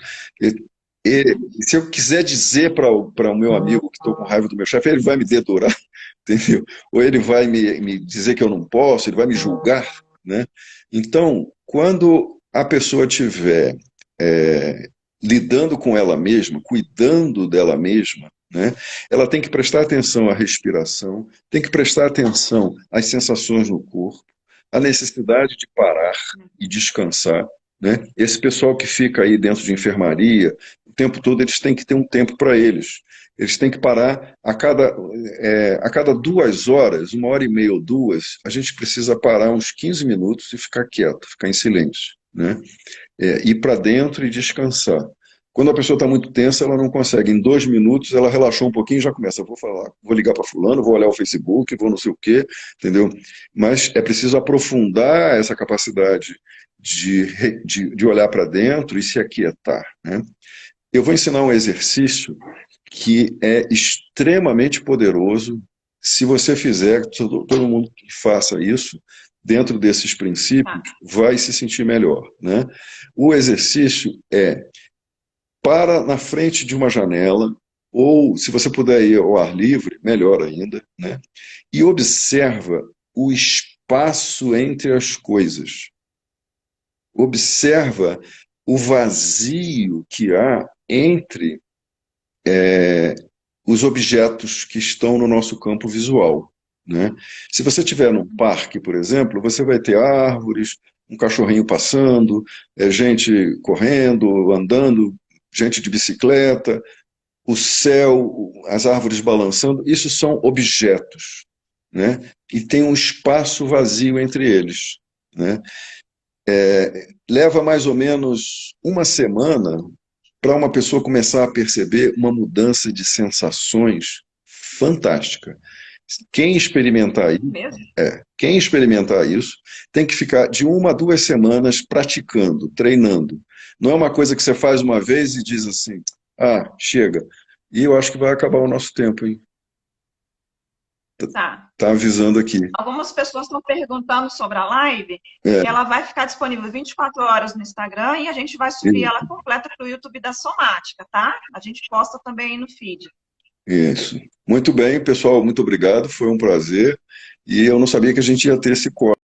Se eu quiser dizer para o meu amigo que estou com raiva do meu chefe, ele vai me dedurar, entendeu? Ou ele vai me dizer que eu não posso, ele vai me julgar, né? Então, quando a pessoa estiver lidando com ela mesma, cuidando dela mesma, né? Ela tem que prestar atenção à respiração, tem que prestar atenção às sensações no corpo, à necessidade de parar e descansar. Né? Esse pessoal que fica aí dentro de enfermaria, o tempo todo eles têm que ter um tempo para eles. Eles têm que parar a cada 2 horas, 1 hora e meia ou duas, a gente precisa parar uns 15 minutos e ficar quieto, ficar em silêncio. Né? Ir para dentro e descansar. Quando a pessoa está muito tensa, ela não consegue. Em 2 minutos, ela relaxou um pouquinho e já começa. Vou falar, vou ligar para fulano, vou olhar o Facebook, vou não sei o quê, entendeu? Mas é preciso aprofundar essa capacidade de olhar para dentro e se aquietar. Né? Eu vou ensinar um exercício que é extremamente poderoso. Se você fizer, todo mundo que faça isso, dentro desses princípios, Tá. vai se sentir melhor. Né? O exercício para na frente de uma janela, ou se você puder ir ao ar livre, melhor ainda, né? E observa o espaço entre as coisas. Observa o vazio que há entre os objetos que estão no nosso campo visual. Né? Se você estiver num parque, por exemplo, você vai ter árvores, um cachorrinho passando, gente correndo, andando, gente de bicicleta, o céu, as árvores balançando, isso são objetos. né? E tem um espaço vazio entre eles, né? Leva mais ou menos uma semana para uma pessoa começar a perceber uma mudança de sensações fantástica. Quem experimentar isso, Mesmo? quem experimentar isso tem que ficar de 1 a 2 semanas praticando, treinando. Não é uma coisa que você faz uma vez e diz assim, ah, chega. E eu acho que vai acabar o nosso tempo, hein? Tá. Tá avisando aqui. Algumas pessoas estão perguntando sobre a live, É, que ela vai ficar disponível 24 horas no Instagram e a gente vai subir ela completa para o YouTube da Somática, tá? A gente posta também aí no feed. isso. Muito bem, pessoal, muito obrigado, foi um prazer. E eu não sabia que a gente ia ter esse corte.